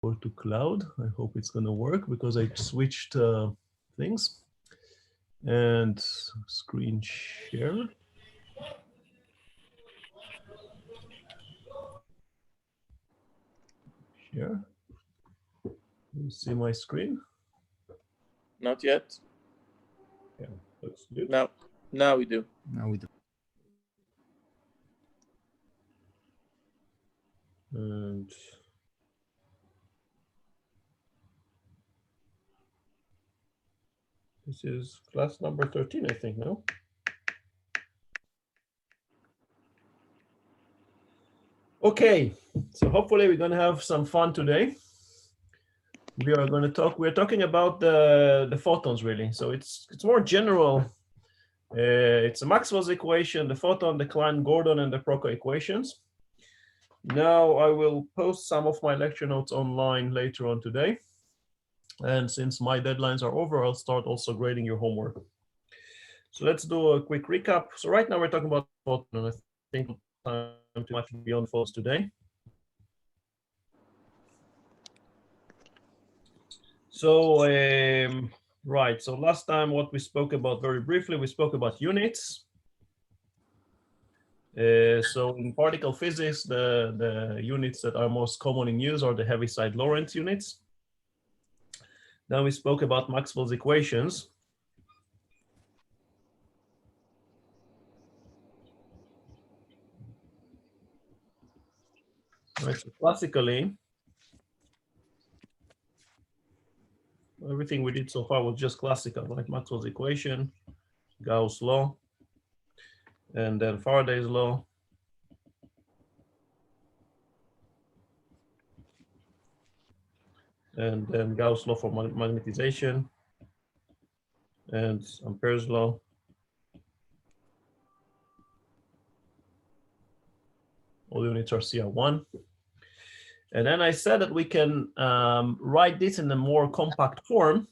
Go to cloud. I hope it's going to work because I switched things. And screen share. Share. You see my screen? Not yet. Yeah, looks good. Now we do. Now we do. And this is class number 13, I think, no? Okay, so hopefully we're going to have some fun today. We're talking about the photons, really. So it's more general. It's a Maxwell's equation, the photon, the Klein-Gordon, and the Proctor equations. Now I will post some of my lecture notes online later on today. And since my deadlines are over, I'll start also grading your homework. So let's do a quick recap. So right now we're talking about photon, and I think time to much beyond photons today. So right, so last time what we spoke about very briefly, we spoke about units. So in particle physics, the units that are most common in use are the Heaviside Lorentz units. Then we spoke about Maxwell's equations. Right, so classically, everything we did so far was just classical, right? Maxwell's equation, Gauss' law, and then Faraday's law. And then Gauss' law for magnetization, and Ampere's law. All units are CR1. And then I said that we can write this in a more compact form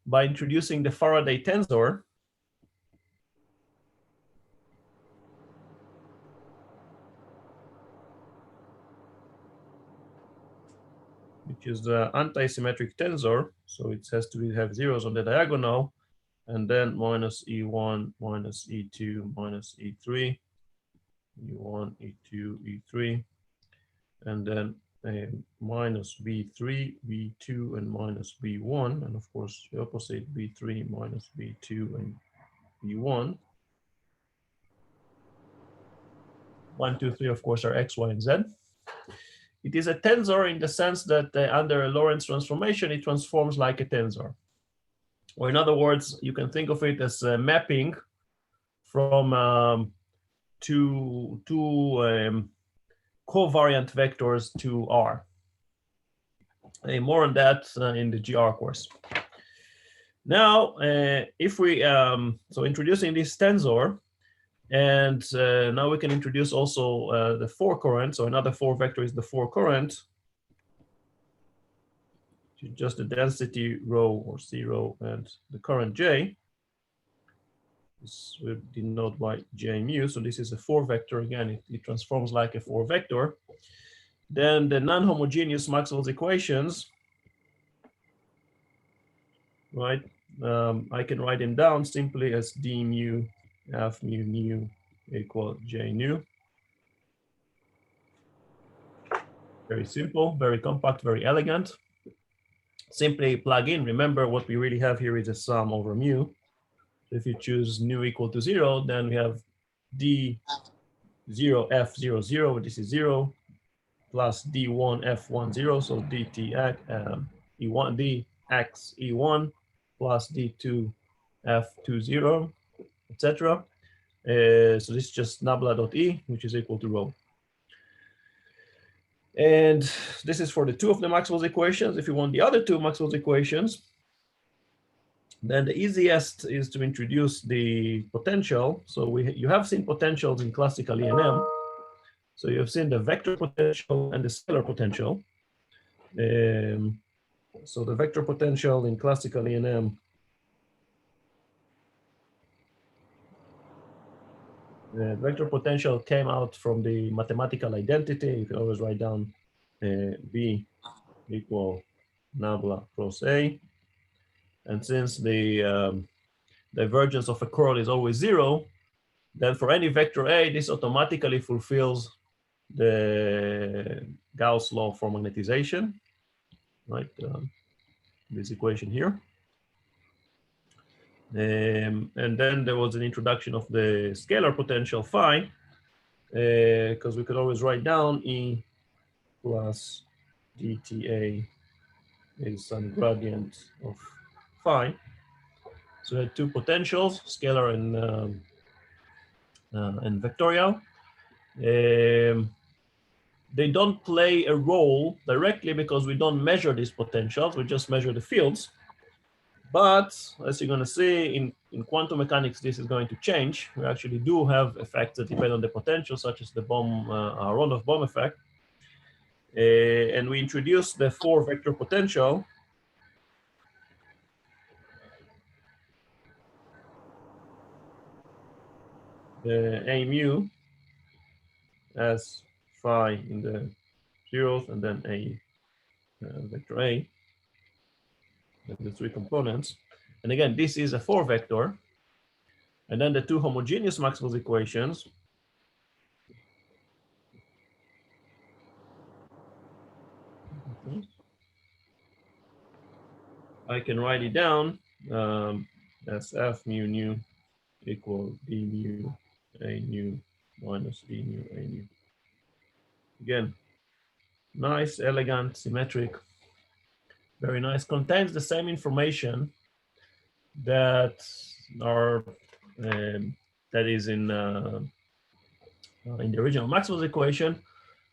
by introducing the Faraday tensor. Which is the anti-symmetric tensor. So it has to have zeros on the diagonal, and then minus E1, minus E2, minus E3, E1, E2, E3, and then minus V3, V2, and minus V1, and of course the opposite, V3, minus V2, and V1. 1, 2, 3, of course, are X, Y, and Z. It is a tensor in the sense that under a Lorentz transformation, it transforms like a tensor. Or in other words, you can think of it as a mapping from two covariant vectors to R. More on that in the GR course. Now, if we, so introducing this tensor, and now we can introduce also the 4 current. So another 4 vector is the 4 current. Just the density rho or C rho and the current J. This will denote by J mu. So this is a 4 vector. Again, it transforms like a 4 vector. Then the non-homogeneous Maxwell's equations, right? I can write them down simply as d mu f mu nu equal J nu. Very simple, very compact, very elegant. Simply plug in. Remember, what we really have here is a sum over mu. If you choose nu equal to 0, then we have d0 f0 0. This is 0 plus d1 f1 0. So dt e1 dx e1 plus d2 f2 0, etc. So this is just nabla dot e, which is equal to rho. And this is for the 2 of the Maxwell's equations. If you want the other 2 Maxwell's equations, then the easiest is to introduce the potential. So you have seen potentials in classical E&M. So you have seen the vector potential and the scalar potential. So the vector potential in classical E&M the vector potential came out from the mathematical identity. You can always write down V equal nabla cross A. And since the divergence of a curl is always 0, then for any vector A, this automatically fulfills the Gauss law for magnetization, right? This equation here. And then there was an introduction of the scalar potential phi, because we could always write down E plus dTA is some gradient of phi. So we had two potentials, scalar and vectorial. They don't play a role directly because we don't measure these potentials, we just measure the fields. But as you're going to see in quantum mechanics, this is going to change. We actually do have effects that depend on the potential, such as the Aharonov-Bohm effect. And we introduced the 4-vector potential. The A mu as phi in the zeros, and then a vector A, the 3 components. And again, this is a 4-vector. And then the 2 homogeneous Maxwell's equations. I can write it down as F mu nu equal D mu A nu minus D mu A nu. Again, nice, elegant, symmetric, very nice. Contains the same information that are that is in the original Maxwell's equation.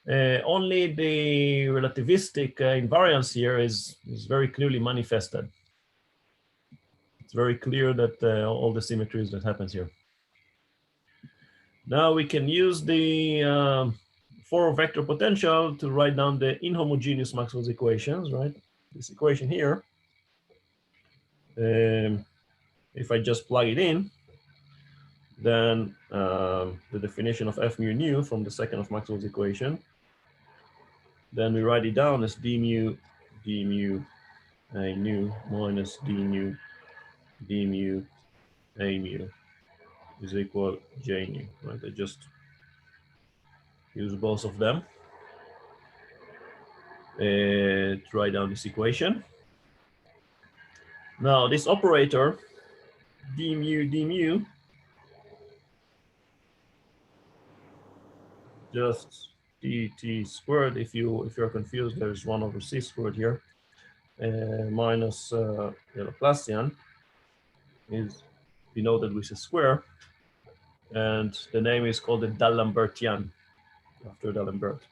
Only the relativistic invariance here is very clearly manifested. It's very clear that all the symmetries that happens here. Now we can use the 4-vector potential to write down the inhomogeneous Maxwell's equations, right? This equation here. If I just plug it in, then the definition of F mu nu from the second of Maxwell's equation. Then we write it down as d mu A nu minus d mu A mu is equal J nu, right? I just use both of them to write down this equation. Now this operator, d mu, just dt squared. If you're confused, there's 1 over c squared here, minus the Laplacian is denoted with a square, and the name is called the D'Alembertian, after D'Alembert.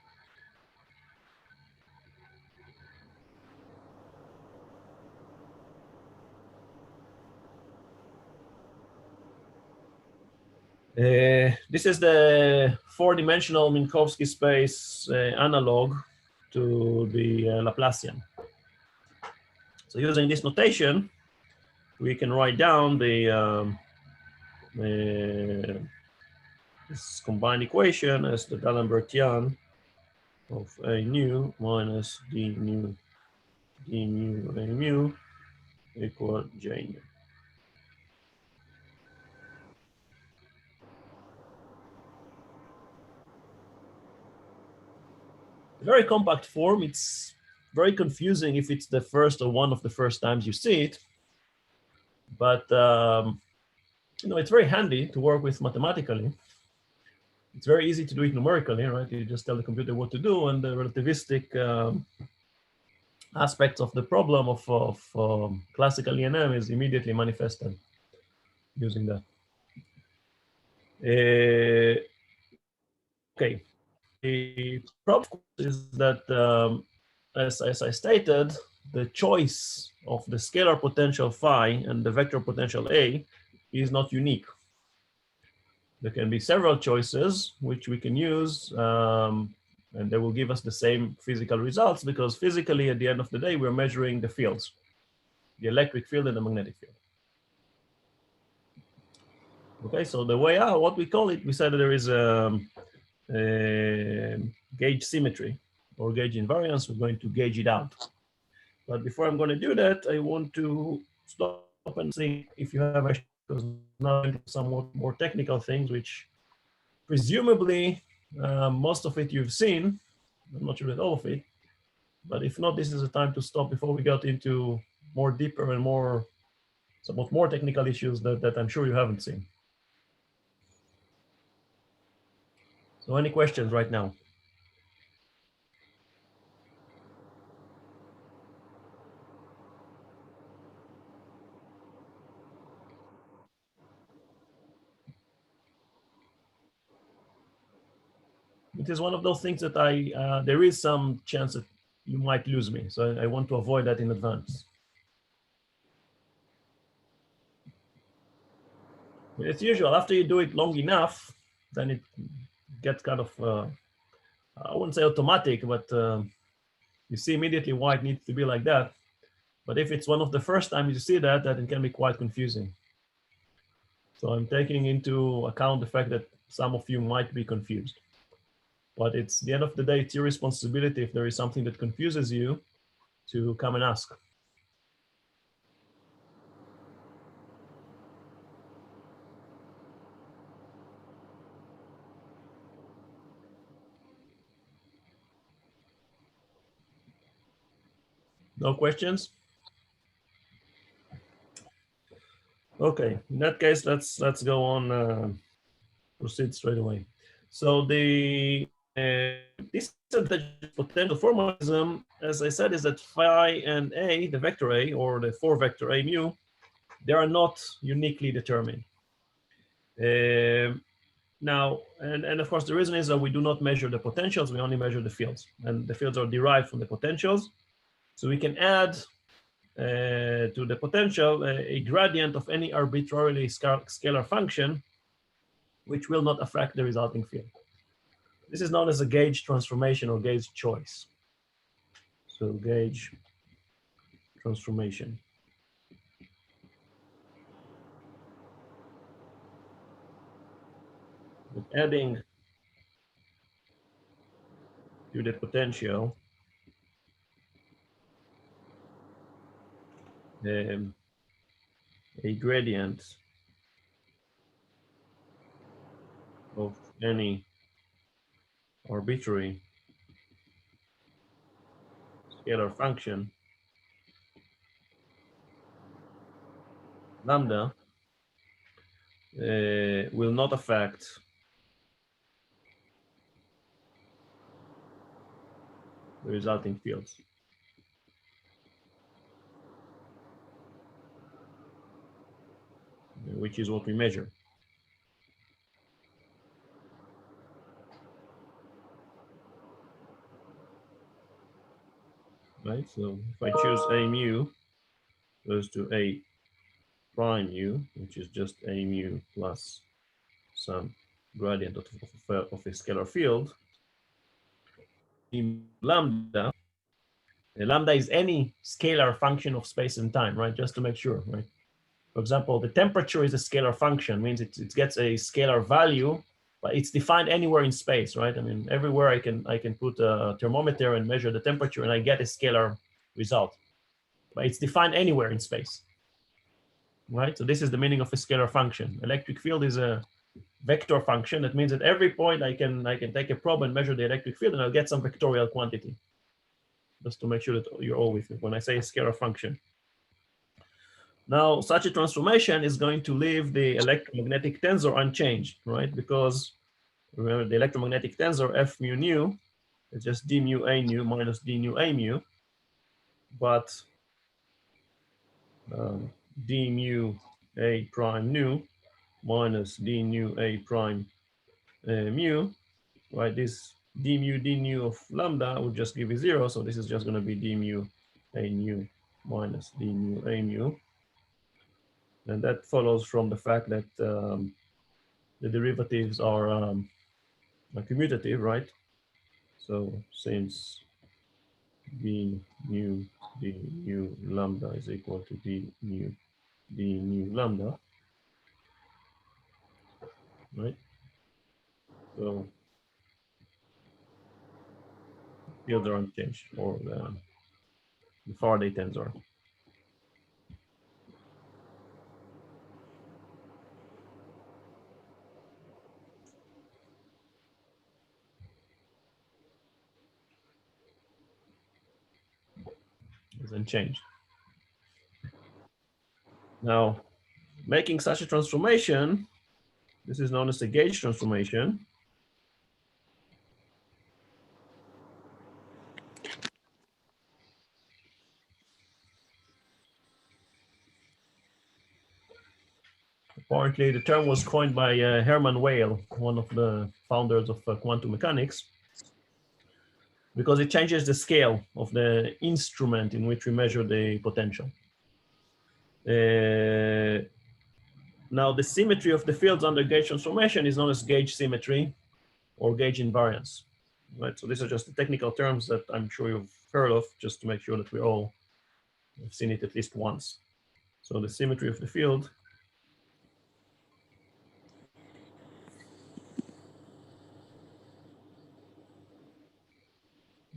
This is the 4-dimensional Minkowski space analog to the Laplacian. So using this notation, we can write down this combined equation as the D'Alembertian of A nu minus d mu A mu equal J nu. Very compact form. It's very confusing if it's the first or one of the first times you see it, but it's very handy to work with mathematically. It's very easy to do it numerically, right? You just tell the computer what to do, and the relativistic aspects of the problem of classical ENM is immediately manifested using that. Okay. The problem is that, as I stated, the choice of the scalar potential phi and the vector potential A is not unique. There can be several choices which we can use, and they will give us the same physical results, because physically, at the end of the day, we're measuring the fields, the electric field and the magnetic field. Okay, so the way out, what we call it, we said that there is gauge symmetry or gauge invariance. We're going to gauge it out. But before I'm going to do that, I want to stop and see if you have questions, because now somewhat more technical things, which presumably most of it you've seen. I'm not sure that all of it, but if not, this is a time to stop before we get into more deeper and more somewhat more technical issues that I'm sure you haven't seen. So any questions right now? It is one of those things that there is some chance that you might lose me. So I want to avoid that in advance. But as usual, after you do it long enough, then it gets kind of, I wouldn't say automatic, but you see immediately why it needs to be like that. But if it's one of the first times you see that, then it can be quite confusing. So I'm taking into account the fact that some of you might be confused. But it's the end of the day, it's your responsibility if there is something that confuses you to come and ask. No questions? Okay, in that case, let's go on, proceed straight away. So the disadvantage potential formalism, as I said, is that phi and a, the vector a, or the 4-vector a mu, they are not uniquely determined. Now, and of course, the reason is that we do not measure the potentials, we only measure the fields, and the fields are derived from the potentials. So we can add to the potential a gradient of any arbitrarily scalar function, which will not affect the resulting field. This is known as a gauge transformation or gauge choice. So gauge transformation. With adding to the potential a gradient of any arbitrary scalar function lambda will not affect the resulting fields. Which is what we measure. Right, so if I choose a mu goes to a prime mu, which is just a mu plus some gradient of a scalar field, in lambda, lambda is any scalar function of space and time, right? Just to make sure, right? For example, the temperature is a scalar function, means it gets a scalar value, but it's defined anywhere in space, right? I mean, everywhere I can put a thermometer and measure the temperature and I get a scalar result, but it's defined anywhere in space, right? So this is the meaning of a scalar function. Electric field is a vector function. That means at every point I can take a probe and measure the electric field and I'll get some vectorial quantity. Just to make sure that you're all with me when I say a scalar function. Now, such a transformation is going to leave the electromagnetic tensor unchanged, right? Because remember the electromagnetic tensor F mu nu is just d mu a nu minus d nu a mu, but d mu a prime nu minus d nu a prime mu, right? This d nu of lambda would just give you 0, so this is just going to be d mu a nu minus d mu a mu. And that follows from the fact that the derivatives are commutative, right? So since d nu lambda is equal to d nu lambda, right? So fields are unchanged, or the Faraday tensor. Hasn't changed. Now, making such a transformation, this is known as a gauge transformation. Apparently, the term was coined by Hermann Weyl, one of the founders of quantum mechanics, because it changes the scale of the instrument in which we measure the potential. Now, the symmetry of the fields under gauge transformation is known as gauge symmetry or gauge invariance. Right? So these are just the technical terms that I'm sure you've heard of, just to make sure that we all have seen it at least once. So the symmetry of the field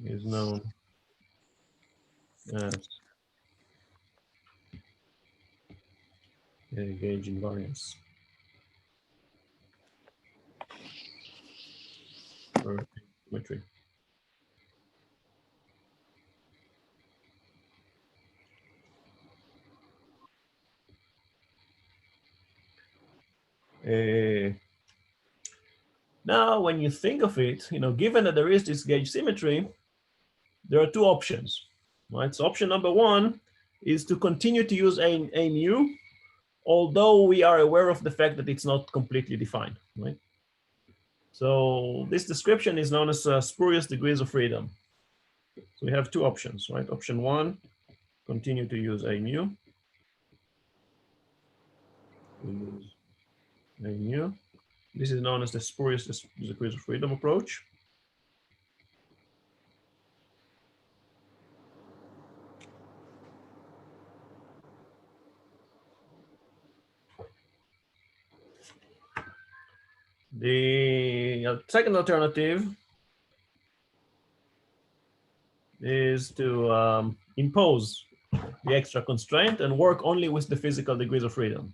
is known as gauge invariance. Or symmetry. Now, when you think of it, given that there is this gauge symmetry, there are two options, right? So option number one is to continue to use a mu, although we are aware of the fact that it's not completely defined, right? So this description is known as spurious degrees of freedom. So we have two options, right? Option one, continue to use a mu. This is known as the spurious degrees of freedom approach. The second alternative is to impose the extra constraint and work only with the physical degrees of freedom.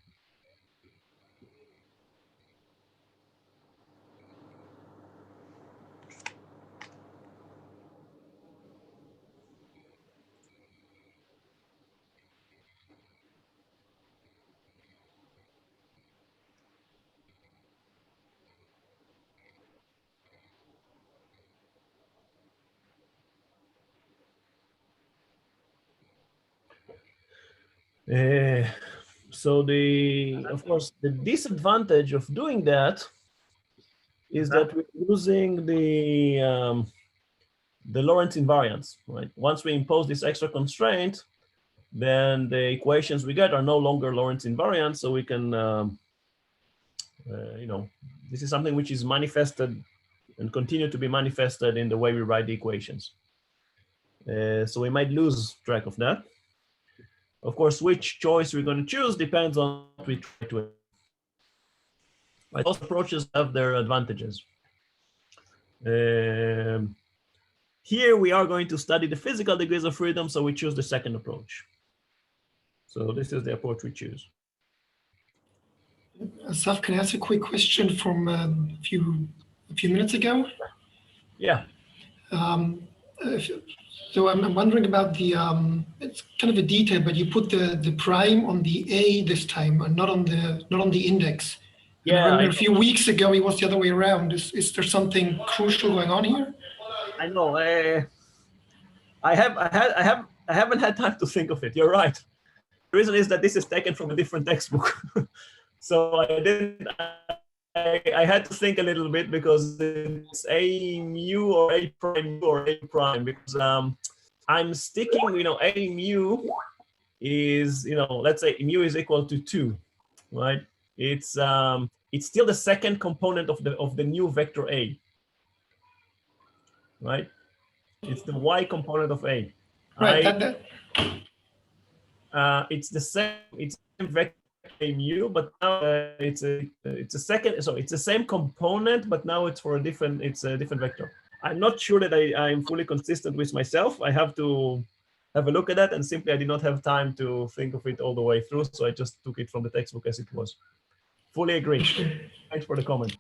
So of course, the disadvantage of doing that is that we're losing the Lorentz invariance, right? Once we impose this extra constraint, then the equations we get are no longer Lorentz invariant, so we can, this is something which is manifested and continue to be manifested in the way we write the equations. So we might lose track of that. Of course, which choice we're going to choose depends on what we try to. Right? Both approaches have their advantages. Here we are going to study the physical degrees of freedom, so we choose the second approach. So this is the approach we choose. Asaf, can I ask a quick question from a few minutes ago? Yeah. So I'm wondering about the, it's kind of a detail, but you put the prime on the A this time and not on the index. And Yeah. I remember a few weeks ago it was the other way around. Is there something crucial going on here? I know. I haven't had time to think of it. You're right. The reason is that this is taken from a different textbook. So I had to think a little bit because it's a mu or a prime because I'm sticking, a mu is, let's say mu is equal to 2, right? It's still the second component of the new vector A, right? It's the y component of A. Right. It's the same vector mu, but now it's a second. So it's the same component, but now it's a different vector. I'm not sure that I'm fully consistent with myself. I have to have a look at that, and simply I did not have time to think of it all the way through, so I just took it from the textbook as it was. Fully agree. Thanks for the comment.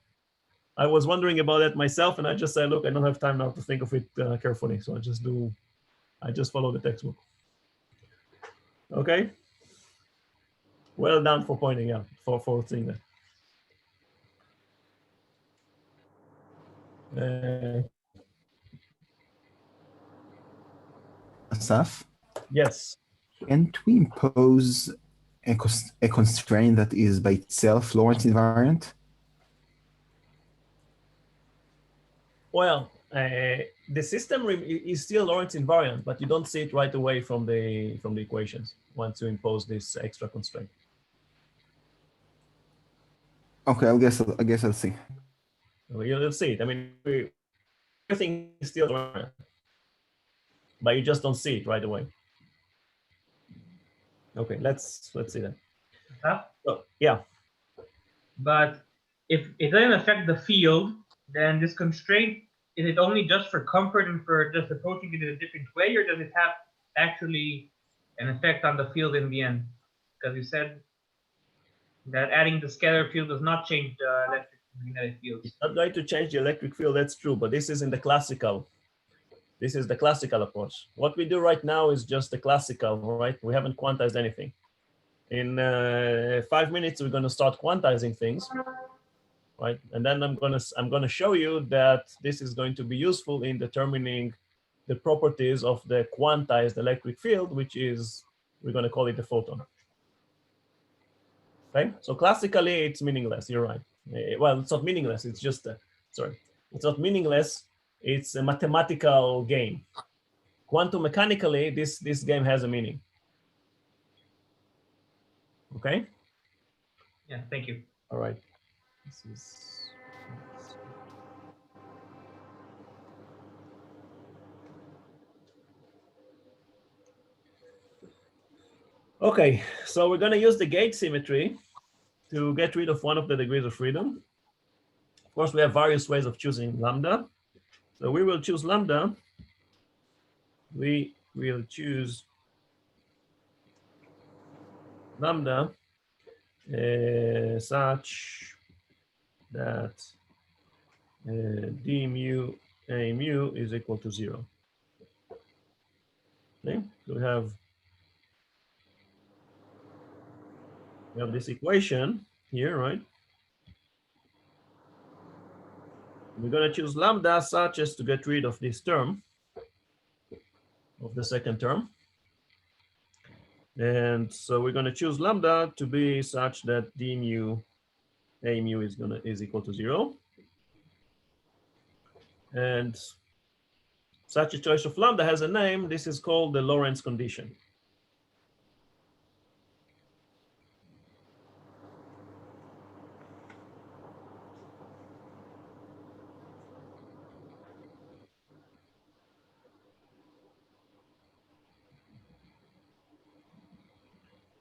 I was wondering about that myself, and I just said, look, I don't have time now to think of it carefully, so I just follow the textbook. Okay. Well done for pointing out, for seeing that. Asaf? Yes. Can't we impose a constraint that is by itself Lorentz invariant? Well, the system is still Lorentz invariant, but you don't see it right away from the equations once you impose this extra constraint. Okay, I guess I'll see. You'll see it. I mean, everything is still Lorentz, but you just don't see it right away. Okay, let's see that. So, yeah. But if it doesn't affect the field, then this constraint, is it only just for comfort and for just approaching it in a different way, or does it have actually an effect on the field in the end? Because you said that adding the scalar field does not change the electric and magnetic fields. It's not going to change the electric field, that's true, but this is in the classical. This is the classical approach. What we do right now is just the classical, right? We haven't quantized anything. In 5 minutes, we're going to start quantizing things, right? And then I'm going to show you that this is going to be useful in determining the properties of the quantized electric field, which is, we're going to call it the photon. Okay, so classically, it's meaningless. You're right. Well, it's not meaningless. It's just, sorry, it's not meaningless. It's a mathematical game. Quantum mechanically, this game has a meaning. Okay. Yeah, thank you. All right. This is. Okay, so we're going to use the gauge symmetry to get rid of one of the degrees of freedom. Of course, we have various ways of choosing lambda. So we will choose lambda. We will choose lambda such that d mu a mu is equal to 0. Okay, so we have this equation here, right? We're going to choose lambda such as to get rid of this term, of the second term. And so we're going to choose lambda to be such that d mu a mu is equal to 0. And such a choice of lambda has a name. This is called the Lorentz condition.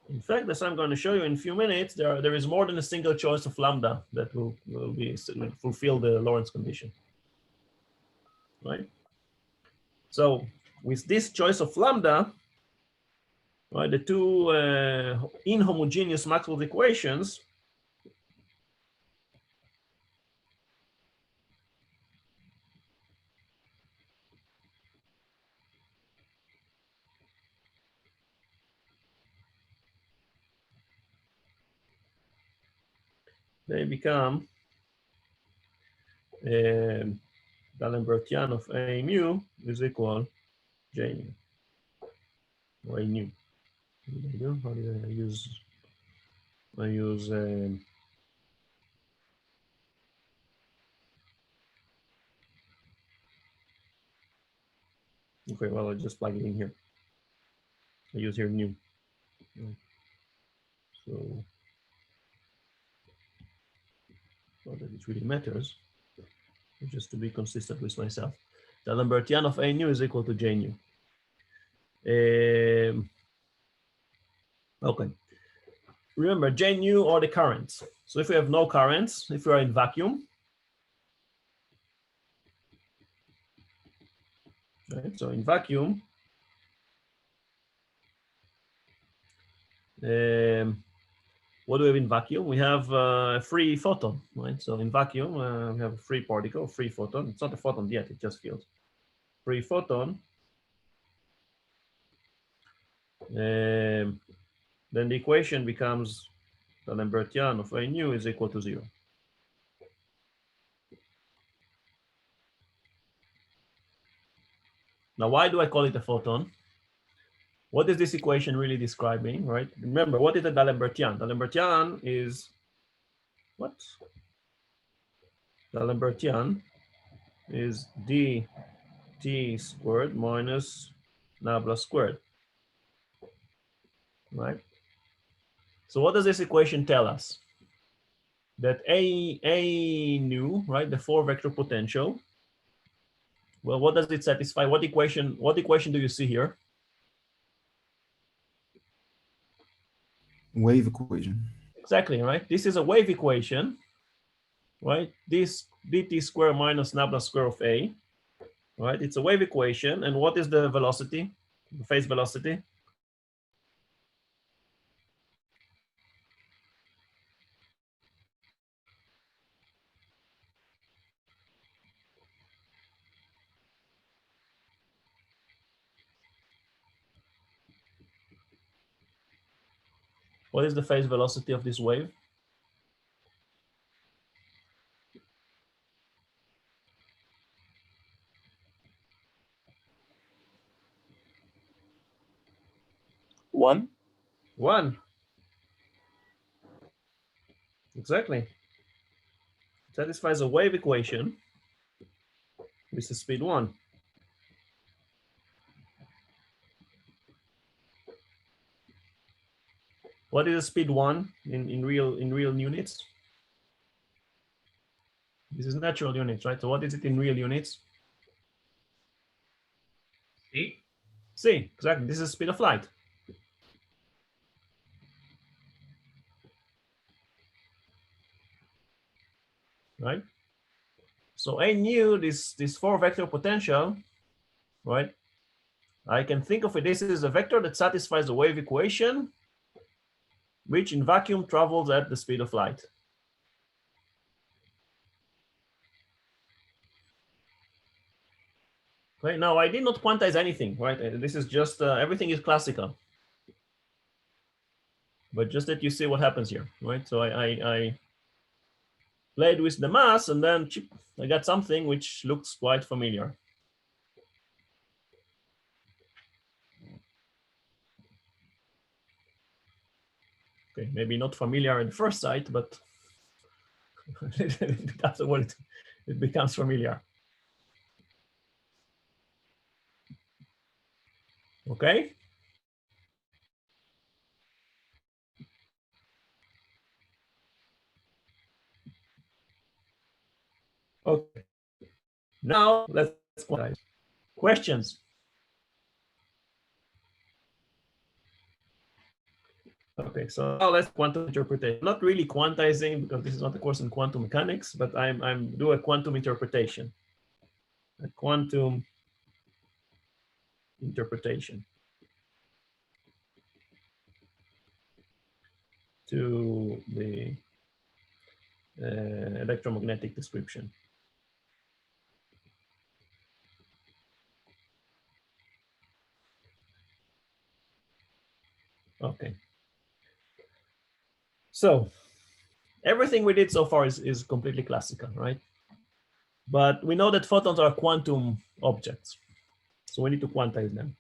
In fact, as I'm going to show you in a few minutes, there is more than a single choice of lambda that will fulfill the Lorentz condition. Right? So with this choice of lambda, right, the two inhomogeneous Maxwell equations they become the Lambertian of A mu is equal J mu, or A nu. How did I use? I use okay, well, I just plug it in here. I use here nu. So not that it really matters, just to be consistent with myself. The Lambertian of A nu is equal to J nu. Okay. Remember, J nu are the currents. So if we have no currents, if we are in vacuum, right? So in vacuum, What do we have in vacuum? We have a free photon, right? So in vacuum, we have a free particle, free photon. It's not a photon yet, it just feels. Free photon. Then the equation becomes the Lambertian of A nu is equal to 0. Now, why do I call it a photon? What is this equation really describing, right? Remember, what is the D'Alembertian? D'Alembertian is what? D'Alembertian is dt squared minus nabla squared, right? So what does this equation tell us? That A nu, right, the 4-vector potential. Well, what does it satisfy? What equation do you see here? Wave equation. Exactly, right? This is a wave equation, right? This dt squared minus nabla square of A, right? It's a wave equation. And what is the velocity, the phase velocity? What is the phase velocity of this wave? One. One. Exactly. It satisfies a wave equation with the speed 1. What is the speed 1 in real units? This is natural units, right? So what is it in real units? C. C, exactly. This is speed of light. Right? So A nu, this 4-vector potential, right? I can think of it, this is a vector that satisfies the wave equation, which in vacuum travels at the speed of light. Okay, now I did not quantize anything, right? This is just, everything is classical. But just that you see what happens here, right? So I played with the mass and then I got something which looks quite familiar. Okay, maybe not familiar at first sight, but afterward it becomes familiar. Okay. Okay. Now let's quantize. Questions? Okay, so now let's quantum interpretation. Not really quantizing because this is not a course in quantum mechanics, but I'm do a quantum interpretation. A quantum interpretation to the electromagnetic description. Okay. So everything we did so far is completely classical, right? But we know that photons are quantum objects. So we need to quantize them.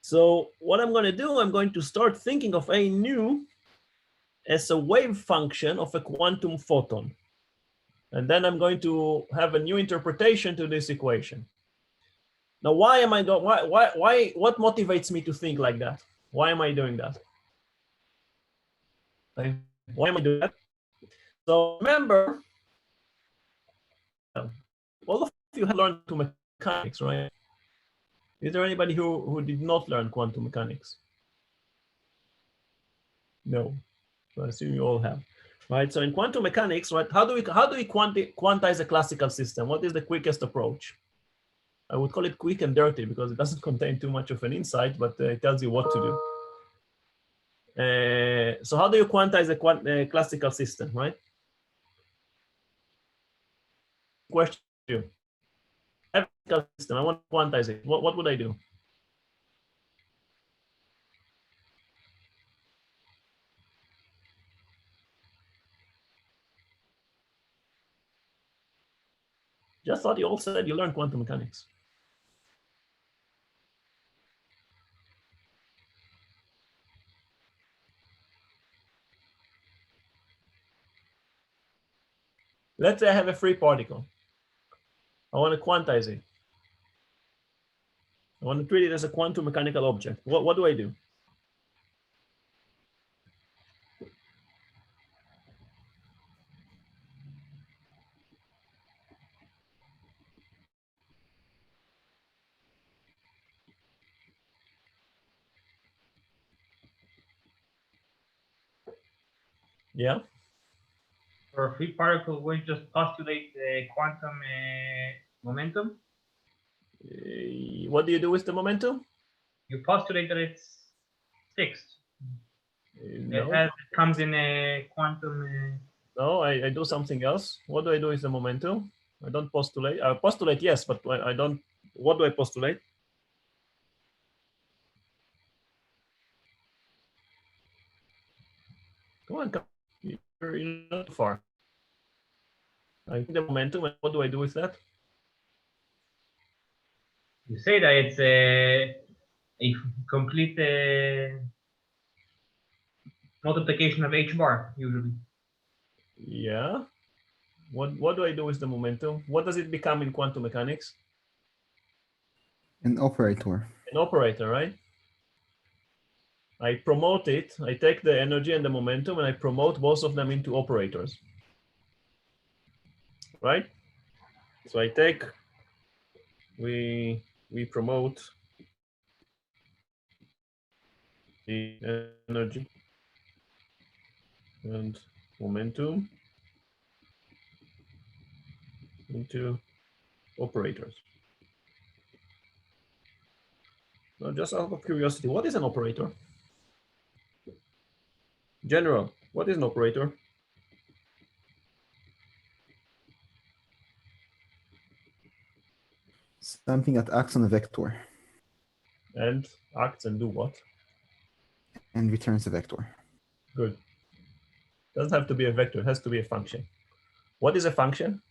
So what I'm going to do, I'm going to start thinking of A nu as a wave function of a quantum photon. And then I'm going to have a new interpretation to this equation. Now, why am I going? What motivates me to think like that? Why am I doing that? Why am I doing that? So remember, all of you have learned quantum mechanics, right? Is there anybody who did not learn quantum mechanics? No. So I assume you all have. Right. So in quantum mechanics, right? How do we quantize a classical system? What is the quickest approach? I would call it quick and dirty because it doesn't contain too much of an insight, but it tells you what to do. So how do you quantize a classical system, right? Question two. Classical system, I want to quantize it. What would I do? Just thought you all said you learned quantum mechanics. Let's say I have a free particle. I want to quantize it. I want to treat it as a quantum mechanical object. What do I do? Yeah. For a free particle, we just postulate the quantum momentum. What do you do with the momentum? You postulate that it's fixed. No. It comes in a quantum. No, I do something else. What do I do with the momentum? I don't postulate. I postulate, yes, but I don't. What do I postulate? Come on, come. You're not too far. I take the momentum, and what do I do with that? You say that it's a complete multiplication of h bar usually. Yeah. What do I do with the momentum? What does it become in quantum mechanics? An operator. An operator, right? I promote it. I take the energy and the momentum, and I promote both of them into operators. Right? So I take, we promote the energy and momentum into operators. Now, just out of curiosity, what is an operator? General, what is an operator? Something that acts on a vector And acts and do what? and returns a vector. Good. Doesn't have to be a vector, it has to be a function. What is a function?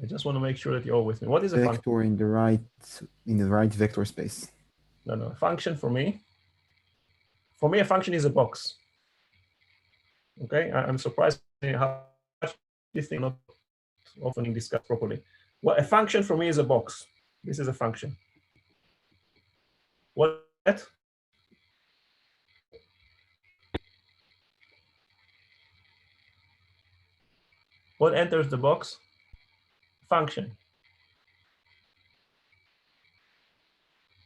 I just want to make sure that you're all with me. What is a function? Vector in the right vector space. No, a function for me, a function is a box. Okay, I'm surprised how much this thing not often discussed properly. Well, a function for me is a box. This is a function. What? What enters the box? Function.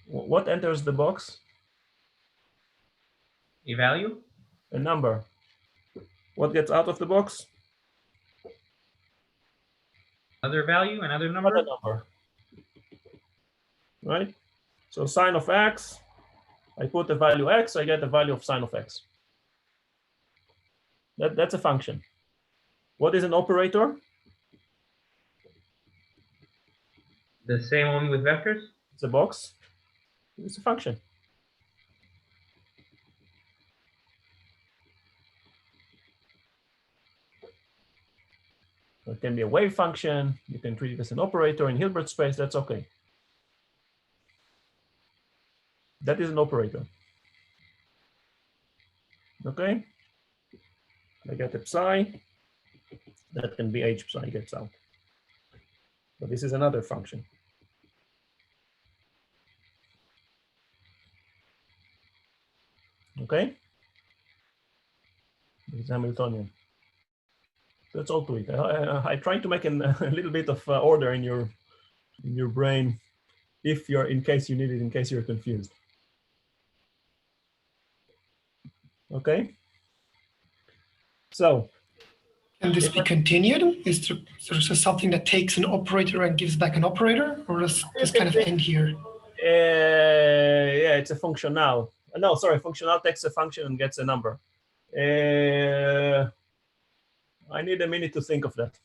What enters the box? A value? A number. What gets out of the box? Another value, another number? Another number. Right? So sine of x, I put the value x, I get the value of sine of x. That's a function. What is an operator? The same only with vectors? It's a box. It's a function. It can be a wave function. You can treat it as an operator in Hilbert space. That's okay. That is an operator. Okay. I get a psi. That can be h psi gets out. But this is another function. Okay. It's Hamiltonian. That's all to it. I try to make a little bit of order in your brain, in case you need it, in case you're confused. Okay. So. Can this be continued? Is there something that takes an operator and gives back an operator, or does this kind of end here? yeah, it's a functional. No, sorry, functional takes a function and gets a number. I need a minute to think of that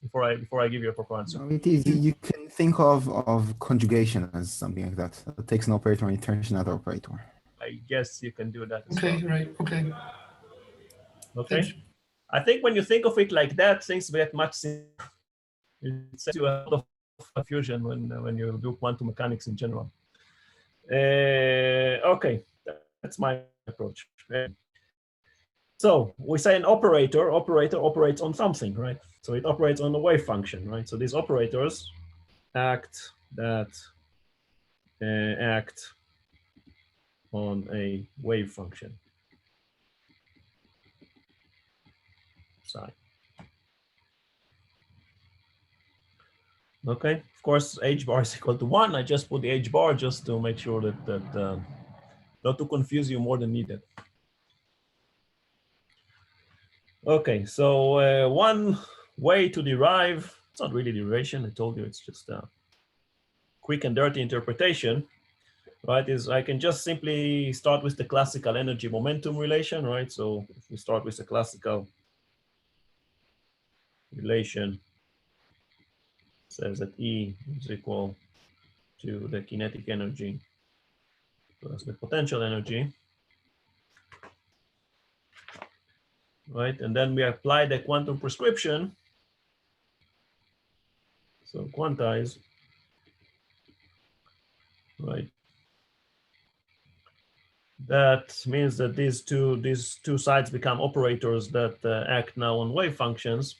before I give you a proper answer. No, it is. You can think of conjugation as something like that. It takes an operator and it turns another operator. I guess you can do that as Okay, well. right. Okay. Okay. Thanks. I think when you think of it like that, things get much simpler. It saves you a lot of confusion when you do quantum mechanics in general. Okay, that's my approach. So we say an operator operates on something, right? So it operates on a wave function, right? So these operators act on a wave function. Psi. Okay, of course, h bar is equal to 1. I just put the h bar just to make sure that not to confuse you more than needed. Okay, so one way to derive, it's not really derivation, I told you it's just a quick and dirty interpretation, right, is I can just simply start with the classical energy momentum relation, right? So if we start with the classical relation, says that E is equal to the kinetic energy plus the potential energy, right? And then we apply the quantum prescription. So quantize, right? That means that these two sides become operators that act now on wave functions.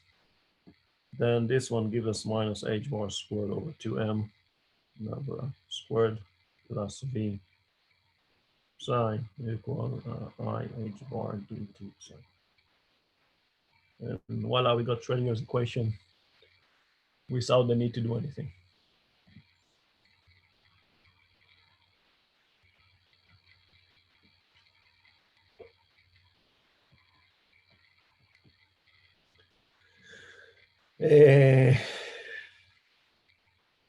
Then this one gives us minus h bar squared over 2m number squared plus v psi equal I h bar dt psi. And voila, we got Schrodinger's equation without the need to do anything.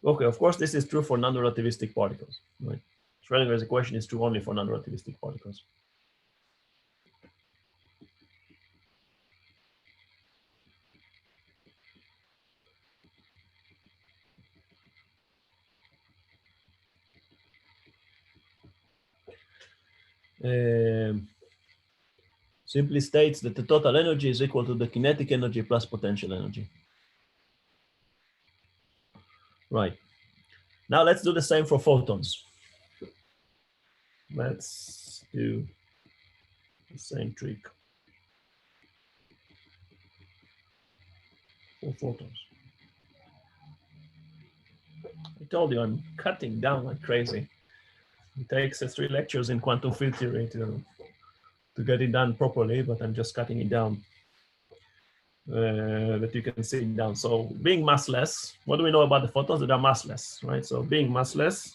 Okay, of course, this is true for non-relativistic particles, right? Schrodinger's equation is true only for non-relativistic particles. Simply states that the total energy is equal to the kinetic energy plus potential energy. Right. Now let's do the same for photons. Let's do the same trick for photons. I told you I'm cutting down like crazy. It takes 3 lectures in quantum field theory to get it done properly, but I'm just cutting it down. That you can see it down. So being massless, what do we know about the photons? That are massless, right? So being massless,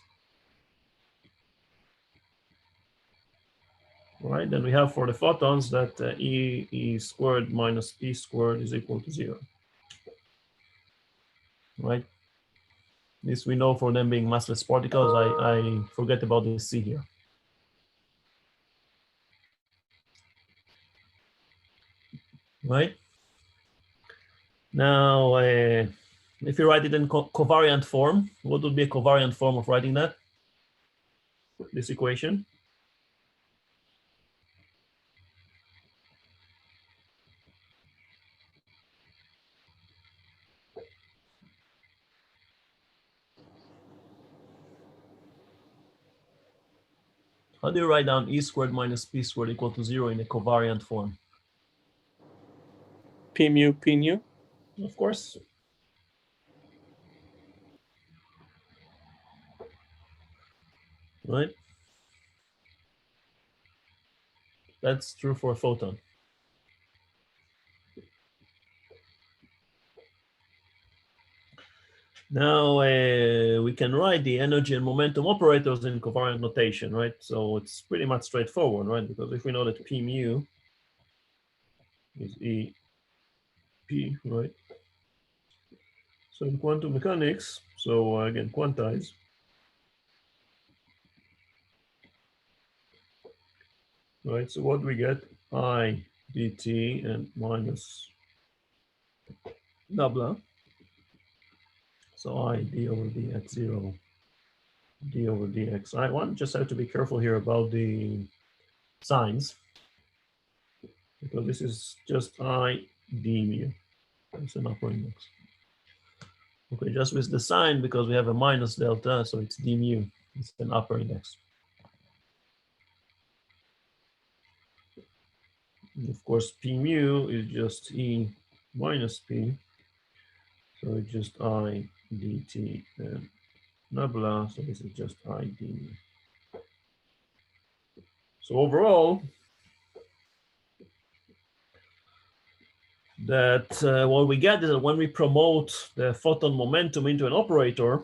right? Then we have for the photons that E squared minus P squared is equal to 0, right? This we know for them being massless particles. I forget about the C here. Right? Now, if you write it in covariant form, what would be a covariant form of writing that? This equation. How do you write down E squared minus P squared equal to 0 in a covariant form? P mu, P nu. Of course. Right? That's true for a photon. Now we can write the energy and momentum operators in covariant notation, right? So it's pretty much straightforward, right? Because if we know that P mu is E P, right? So in quantum mechanics, so again, quantize. right? So what do we get? I dt and minus nabla. So I d over dx0, d over dx. I want just have to be careful here about the signs, because this is just I d mu. It's an upper index. Okay, just with the sign, because we have a minus delta, so it's d mu. It's an upper index. And of course, p mu is just E minus P. So it's just I dt and nabla. So this is just I d mu. So overall, that what we get is that when we promote the photon momentum into an operator,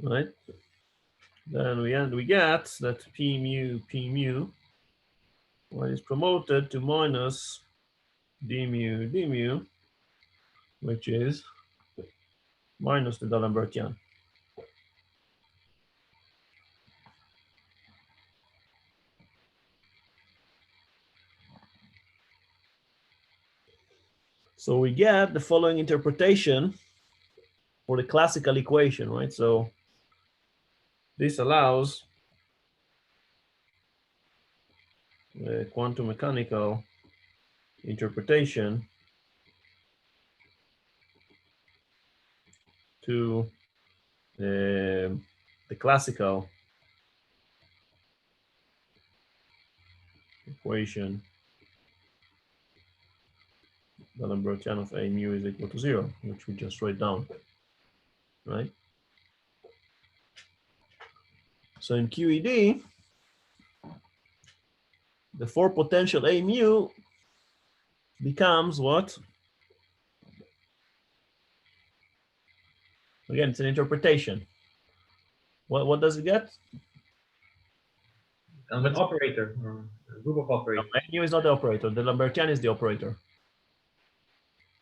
right? Then we get that p mu when it's promoted to minus d mu, which is minus the D'Alembertian. So we get the following interpretation for the classical equation, right? So this allows the quantum mechanical interpretation to the classical equation D'Alembertian of A mu is equal to 0, which we just write down, right? So in QED, the for potential A mu becomes what? Again, it's an interpretation. What does it get? An operator, or a group of operators. A mu is not the operator. The Lambertian is the operator,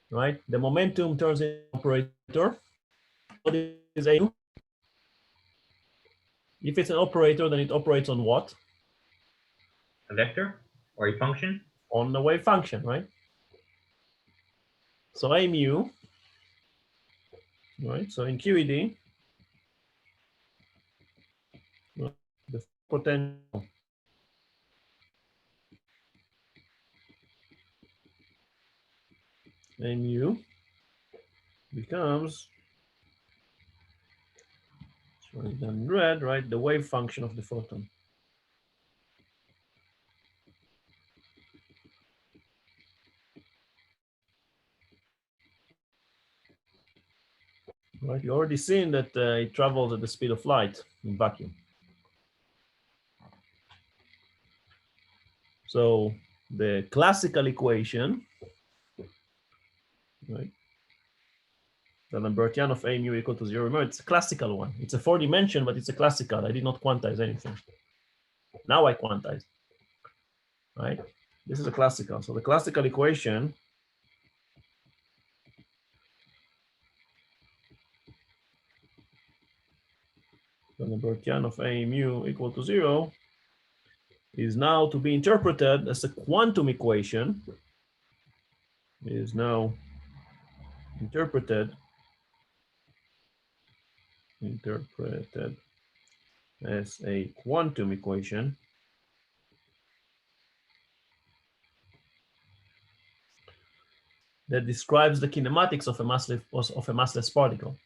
right? The momentum turns into operator. What is A mu? If it's an operator, then it operates on what? A vector or a function? On the wave function, right? So A mu, right? So in QED, the potential A mu becomes, let's write down in red, right? The wave function of the photon. Right, you already seen that it travels at the speed of light in vacuum. So the classical equation, right? The Lambertian of A mu equal to 0. Remember, it's a classical one. It's a 4-dimension, but it's a classical. I did not quantize anything. Now I quantize, right? This is a classical. So the classical equation the Lambertian of A mu equal to 0 is now to be interpreted as a quantum equation. It is now interpreted as a quantum equation that describes the kinematics of a massless particle.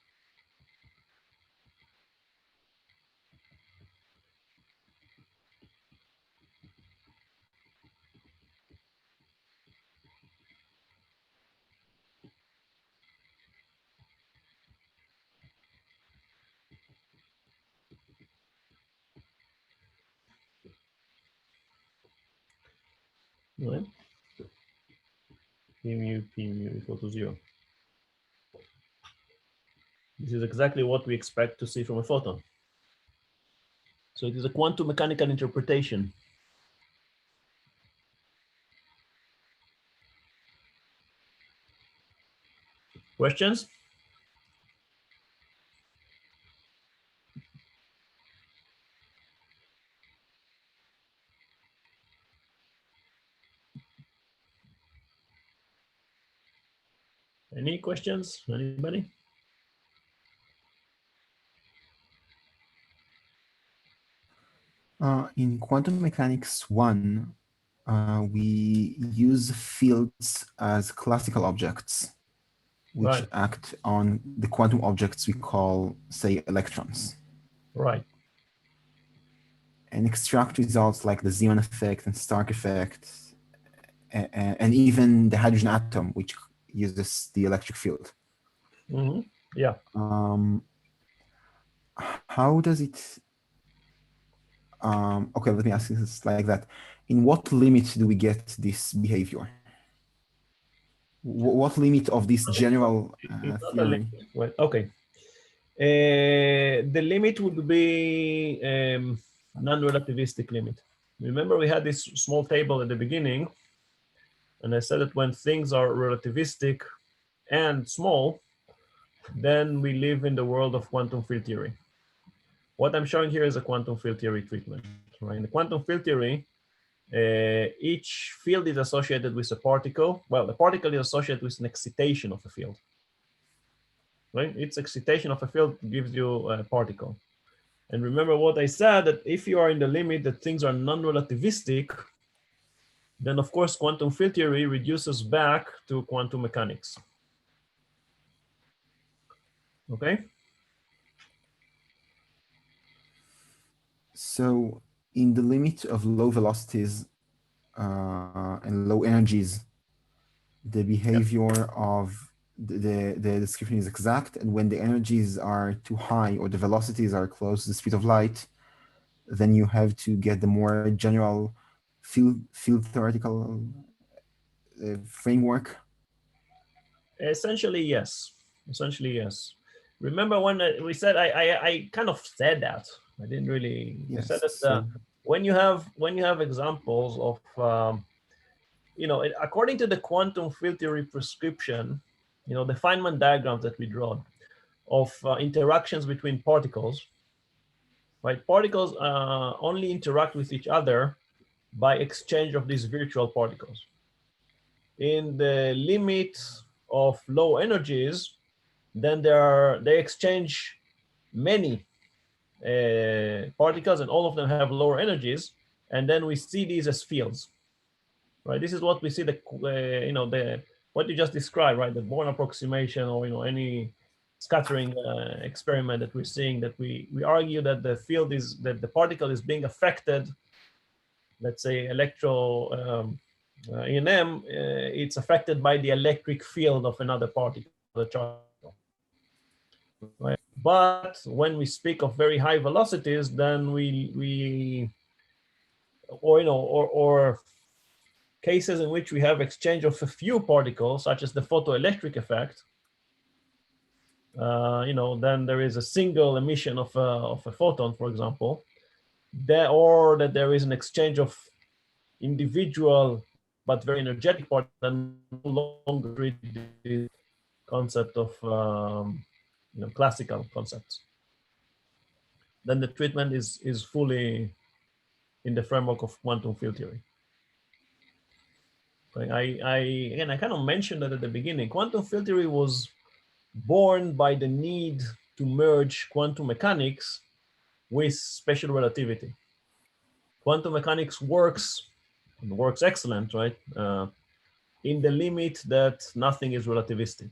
Right? P mu equal to 0. This is exactly what we expect to see from a photon. So it is a quantum mechanical interpretation. Questions? Any questions? Anybody? In quantum mechanics 1, we use fields as classical objects, which Right. act on the quantum objects we call, say, electrons, Right. and extract results like the Zeeman effect and Stark effect, and even the hydrogen atom, which uses the electric field. Mm-hmm. Yeah. How does it? Okay, let me ask this like that. In what limit do we get this behavior? What limit of this general It's not a theory? limit. Well, okay. The limit would be non-relativistic limit. Remember, we had this small table at the beginning, and I said that when things are relativistic and small, then we live in the world of quantum field theory. What I'm showing here is a quantum field theory treatment. Right? In the quantum field theory, each field is associated with a particle. Well, the particle is associated with an excitation of a field. Right? Its excitation of a field gives you a particle. And remember what I said, that if you are in the limit that things are non-relativistic, then of course quantum field theory reduces back to quantum mechanics. Okay? So in the limit of low velocities and low energies, the behavior of the description is exact, and when the energies are too high or the velocities are close to the speed of light, then you have to get the more general field theoretical framework. Essentially, yes. Essentially, yes. Remember when we said, I kind of said that. I didn't really. Yes, I said that so when you have examples of according to the quantum field theory prescription, the Feynman diagrams that we draw of interactions between particles, right? Particles only interact with each other by exchange of these virtual particles. In the limit of low energies, then they exchange many particles, and all of them have lower energies, and then we see these as fields. Right, this is what we see what you just described, right? The Born approximation, or any scattering experiment that we're seeing, that we argue that the field is that the particle is being affected. Let's say E&M, it's affected by the electric field of another particle, the charge. Right? But when we speak of very high velocities, then or cases in which we have exchange of a few particles, such as the photoelectric effect, then there is a single emission of a photon, for example, or that there is an exchange of individual but very energetic particles, then no longer treat the concept of classical concepts. Then the treatment is fully in the framework of quantum field theory. I kind of mentioned that at the beginning. Quantum field theory was born by the need to merge quantum mechanics with special relativity. Quantum mechanics works excellent, right? In the limit that nothing is relativistic.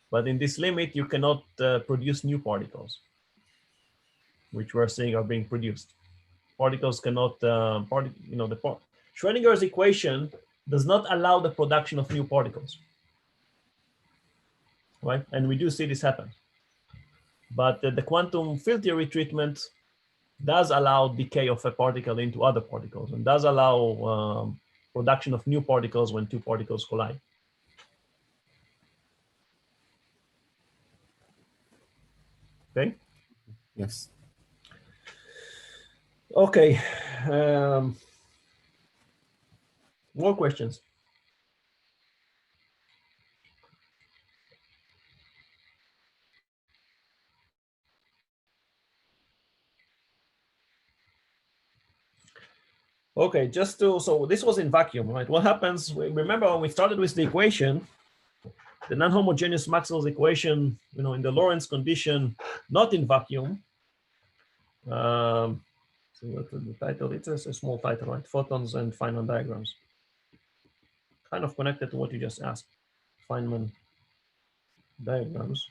But in this limit, you cannot produce new particles, which we're seeing are being produced. Particles cannot, Schrodinger's equation does not allow the production of new particles, right? And we do see this happen. But the quantum field theory treatment does allow decay of a particle into other particles, and does allow production of new particles when two particles collide. Okay? Yes. Okay. More questions? Okay, just to, so this was in vacuum, right? What happens, remember when we started with the equation, the non-homogeneous Maxwell's equation, in the Lorentz condition, not in vacuum. So what's the title? It's a small title, right? Photons and Feynman diagrams. Kind of connected to what you just asked. Feynman diagrams.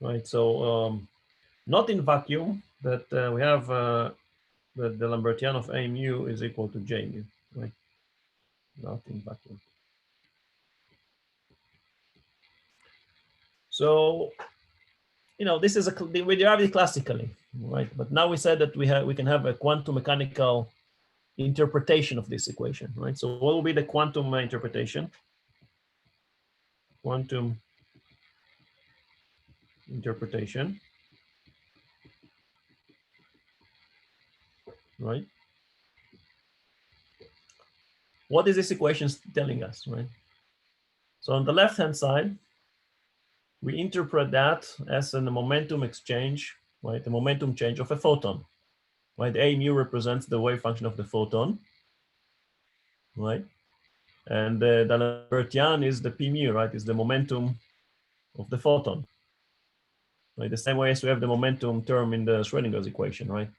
Right, so not in vacuum, that we have that the Lambertian of A mu is equal to J mu, right? Not in vacuum. So, this is we derive it classically, right? But now we said that we can have a quantum mechanical interpretation of this equation, right? So what will be the quantum interpretation? Quantum interpretation, right? What is this equation telling us, right? So on the left-hand side, we interpret that as a momentum exchange, right? The momentum change of a photon, right? A mu represents the wave function of the photon, right? And the Lambertian is the P mu, right? Is the momentum of the photon, right? The same way as we have the momentum term in the Schrodinger's equation, right?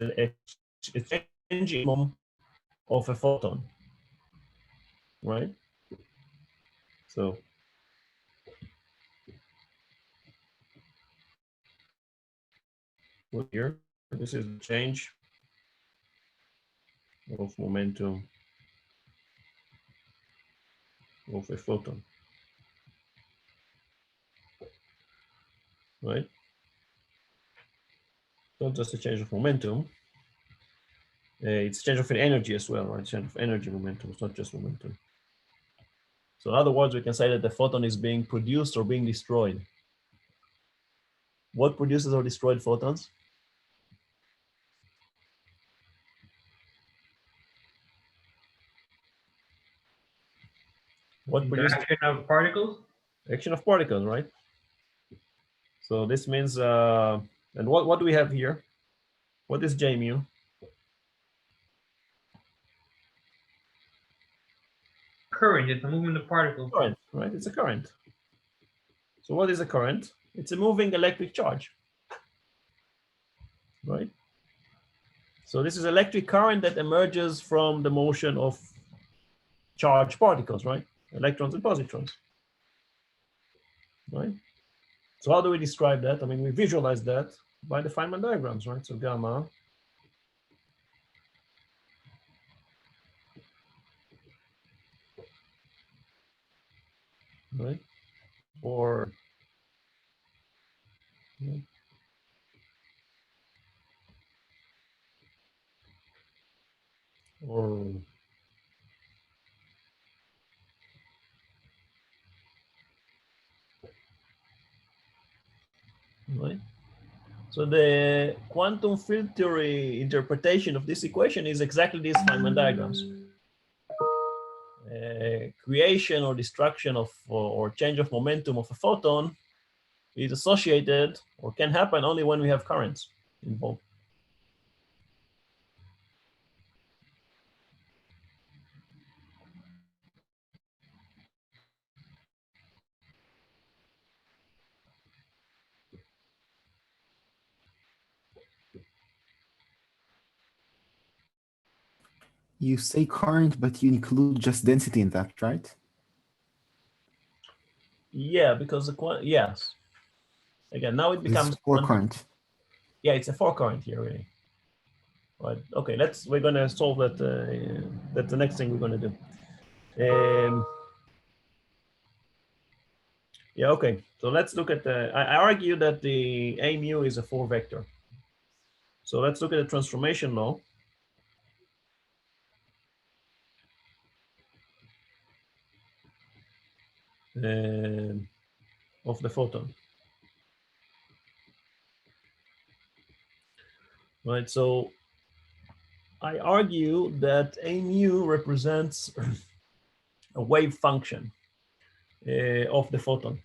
It's changing of a photon, right? So here, this is the change of momentum of a photon, right? Not just a change of momentum, it's change of energy as well, right? Change of energy momentum, it's not just momentum. So in other words, we can say that the photon is being produced or being destroyed. What produces or destroyed photons? What produces Interaction of particles? action of particles, right? So this means, and what do we have here? What is J mu? Current, it's a movement of particles. Current, right? It's a current. So what is a current? It's a moving electric charge, right? So this is electric current that emerges from the motion of charged particles, right? Electrons and positrons, right? So how do we describe that? I mean, we visualize that by the Feynman diagrams, right? So gamma right? Or or right? So the quantum field theory interpretation of this equation is exactly these Feynman diagrams. Creation or destruction of or change of momentum of a photon is associated or can happen only when we have currents involved. You say current, but you include just density in that, right? Yeah, because yes. Again, now it becomes It's for current. Yeah, it's a four current here, really. Right. Okay, we're gonna solve that. That's the next thing we're gonna do. Yeah, okay. So let's look at I argue that the A mu is a four vector. So let's look at the transformation law. Of the photon. right? So I argue that A mu represents a wave function of the photon,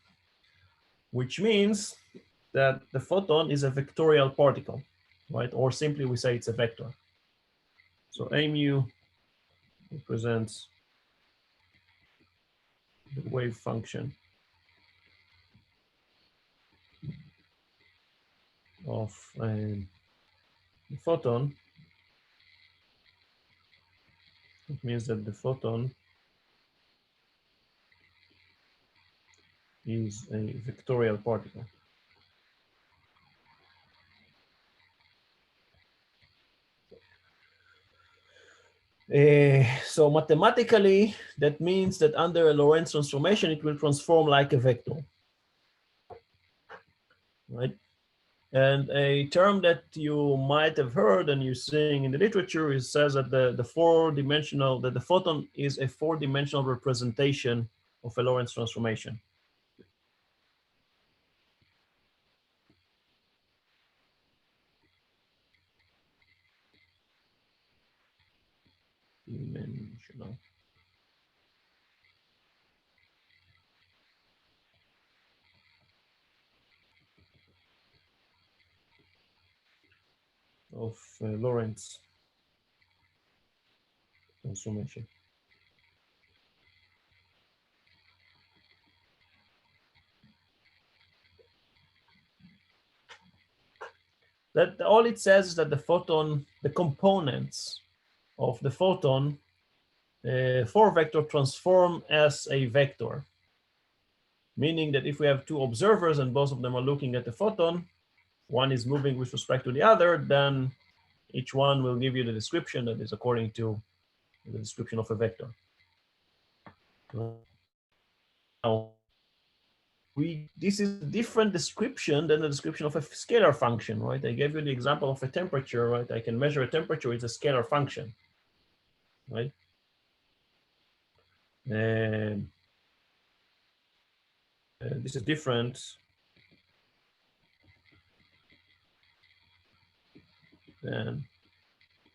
which means that the photon is a vectorial particle, right? Or simply we say it's a vector. So A mu represents the wave function of the photon. It means that the photon is a vectorial particle. So mathematically, that means that under a Lorentz transformation, it will transform like a vector, right? And a term that you might have heard and you're seeing in the literature is says that the photon is a four-dimensional representation of a Lorentz transformation. Dimensional. Of Lorentz transformation. That all it says is that the photon, the components of the photon for vector transform as a vector, meaning that if we have two observers and both of them are looking at the photon, one is moving with respect to the other, then each one will give you the description that is according to the description of a vector. Now, this is a different description than the description of a scalar function, right? I gave you the example of a temperature, right? I can measure a temperature, it's a scalar function, right? And this is different than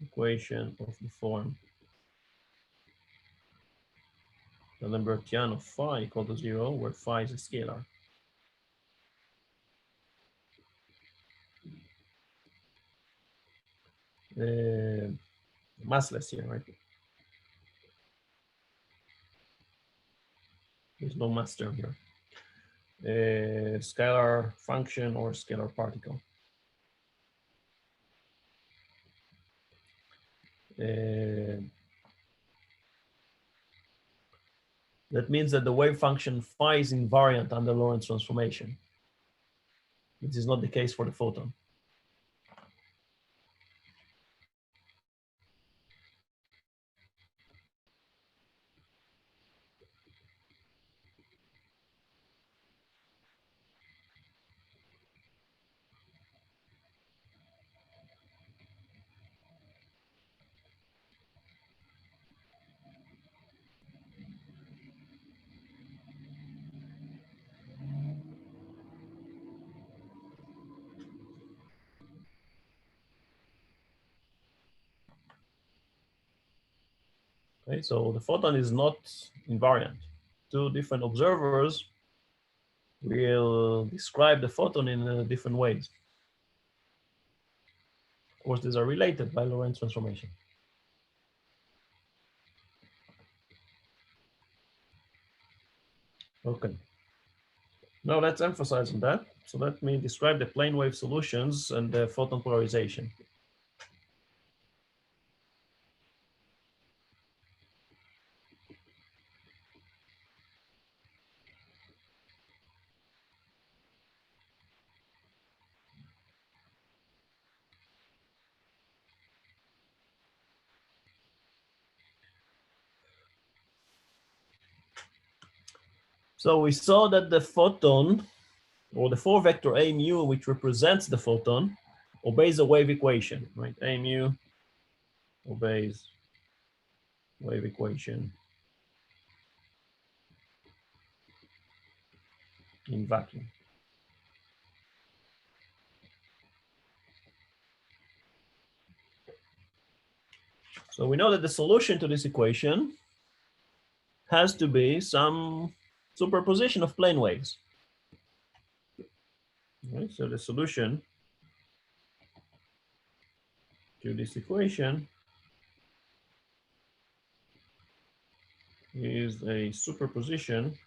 equation of the form the Lambertian of phi equal to 0, where phi is a scalar. Massless here, right? There's no mass term here. Scalar function or scalar particle. That means that the wave function phi is invariant under Lorentz transformation. This is not the case for the photon. Okay, so the photon is not invariant. Two different observers will describe the photon in different ways. Of course, these are related by Lorentz transformation. Okay. Now let's emphasize on that. So let me describe the plane wave solutions and the photon polarization. So we saw that the photon, or the four vector A mu, which represents the photon, obeys a wave equation, right? A mu obeys wave equation in vacuum. So we know that the solution to this equation has to be some superposition of plane waves. Right, so the solution to this equation is a superposition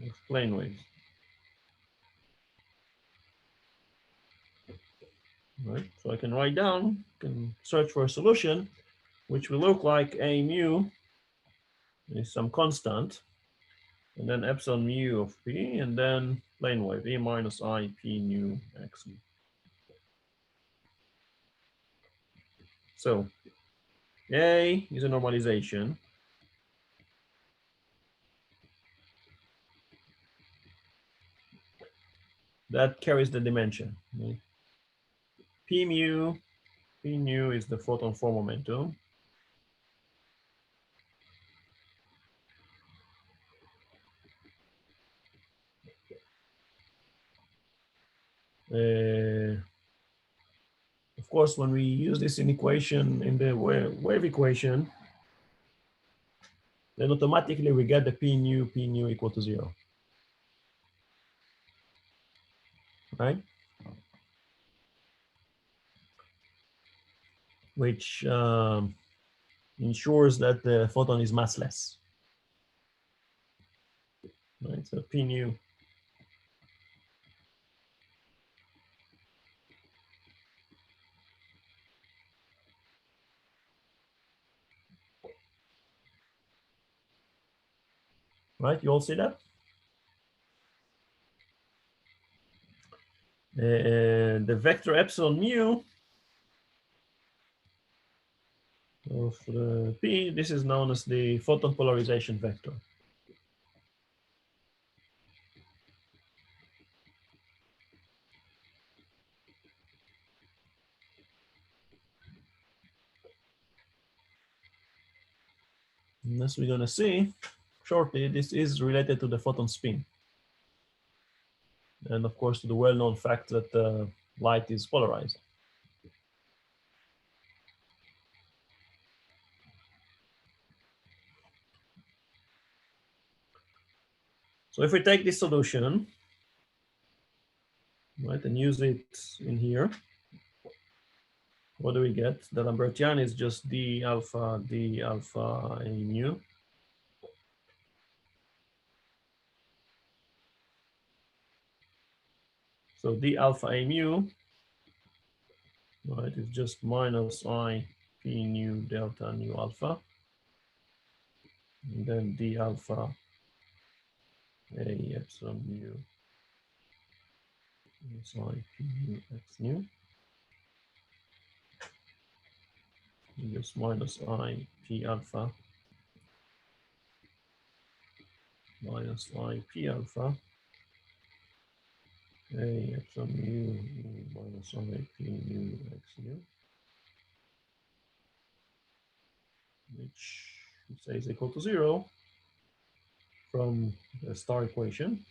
of plane waves. Right, so I can write down, can search for a solution, which will look like A mu is some constant, and then epsilon mu of P, and then plane wave E minus I P nu X mu. So A is a normalization. That carries the dimension. Right? P nu is the photon four momentum. Of course, when we use this in equation, in the wave equation, then automatically we get the P nu equal to 0. Right? Which ensures that the photon is massless. Right? So P nu right? You all see that? The vector epsilon mu of the P, this is known as the photon polarization vector. And as we're going to see shortly, this is related to the photon spin. And of course, to the well-known fact that light is polarized. So if we take this solution, right, and use it in here, what do we get? The Lambertian is just d alpha a mu. So d alpha a mu, right, is just minus I p nu delta nu alpha. And then d alpha a epsilon mu is I p nu x nu. And just minus I p alpha minus I p alpha a epsilon mu minus I p nu x nu, which we say is equal to 0 from the star equation.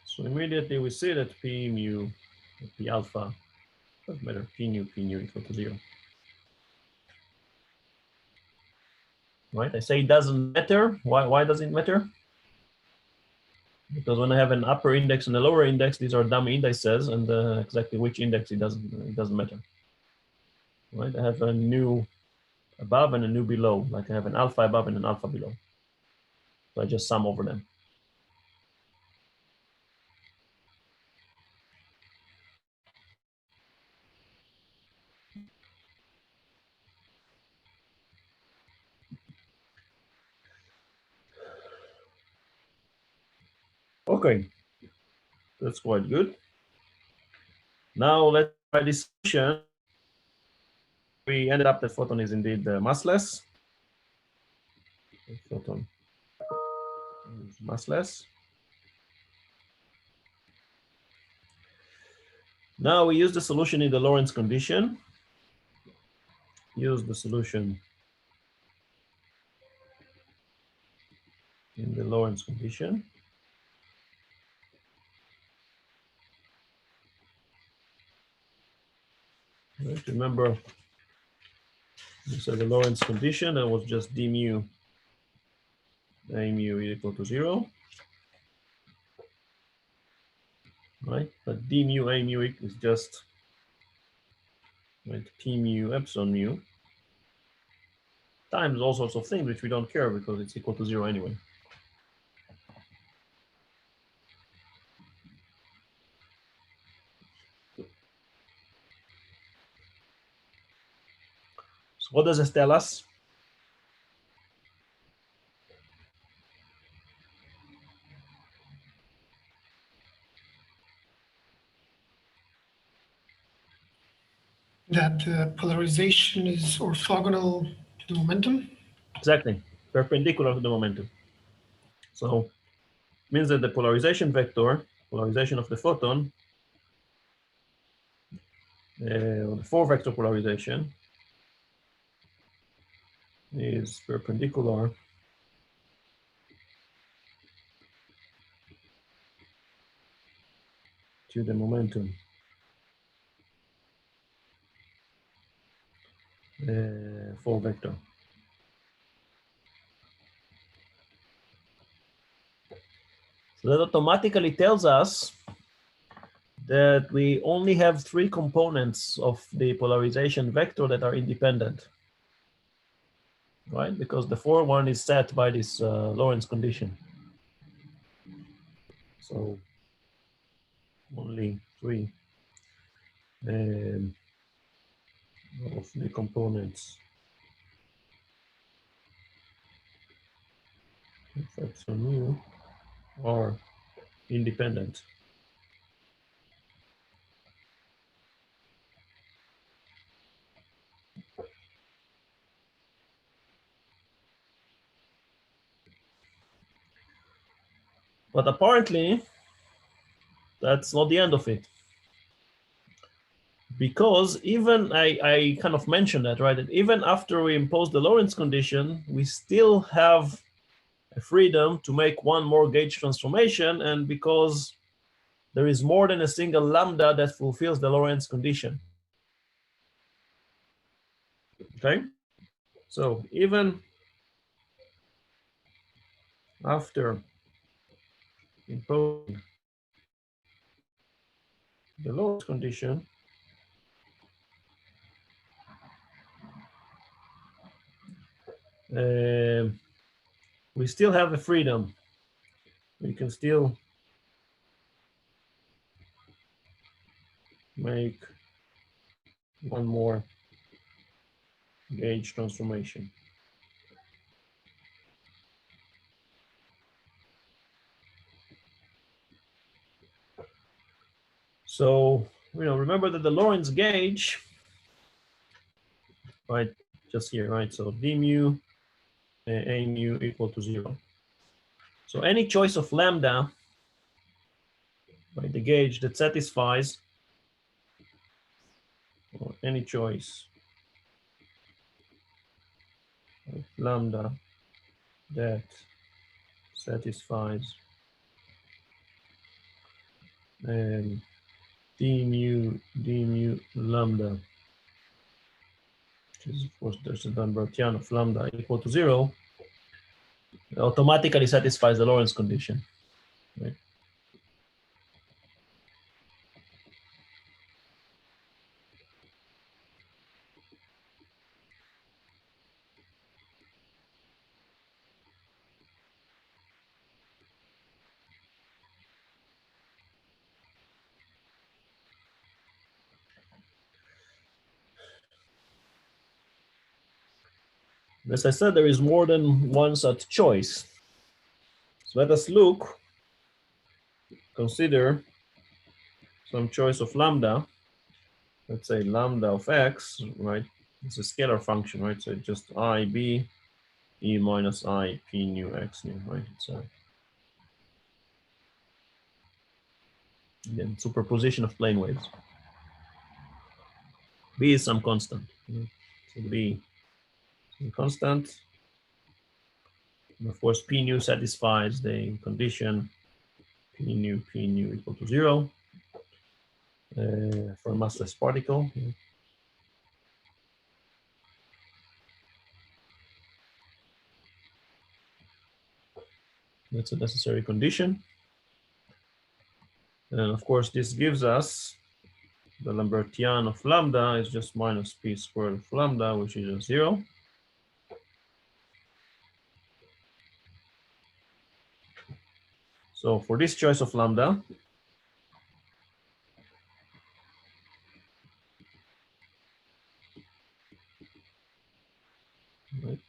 So immediately we see that P mu, P alpha, doesn't matter, P nu equal to 0. Right, I say it doesn't matter. Why does it matter? Because when I have an upper index and a lower index, these are dummy indices, and exactly which index it doesn't matter. Right, I have a nu above and a nu below, like I have an alpha above and an alpha below. So I just sum over them. Okay, that's quite good. Now let's try this solution. We ended up that photon is indeed massless. The photon is massless. Now we use the solution in the Lorentz condition. Use the solution in the Lorentz condition. Right? Remember, we said the Lorentz condition, that was just d mu a mu equal to 0. Right? But d mu a mu is just, right, p mu epsilon mu times all sorts of things which we don't care because it's equal to 0 anyway. So what does this tell us? That polarization is orthogonal to the momentum. Exactly, perpendicular to the momentum. So means that the polarization vector, polarization of the photon, or the 4-vector polarization, is perpendicular to the momentum. 4-vector. So that automatically tells us that we only have 3 components of the polarization vector that are independent, right? Because the 4th one is set by this Lorentz condition. So only 3 of the components of epsilon mu are independent. But apparently, that's not the end of it. Because even I kind of mentioned that, right? That even after we impose the Lorentz condition, we still have a freedom to make one more gauge transformation, and because there is more than a single lambda that fulfills the Lorentz condition. Okay, so even after imposing the Lorentz condition, we still have a freedom. We can still make one more gauge transformation. So, remember that the Lorentz gauge, right, just here, right? So d mu a mu equal to 0. So any choice of lambda, right, the gauge that satisfies, or any choice of lambda that satisfies d mu lambda, which is of course there's a Dunbartian of lambda equal to 0, automatically satisfies the Lorentz condition, right? As I said, there is more than one such choice. So let us consider some choice of lambda. Let's say lambda of x, right? It's a scalar function, right? So just I b e minus I p nu x nu, right? It's a again, superposition of plane waves. B is some constant. So B is a constant. And of course, p nu satisfies the condition p nu equal to 0 for a massless particle. That's a necessary condition. And of course, this gives us the Lambertian of lambda is just minus p squared of lambda, which is just 0. So for this choice of lambda, right,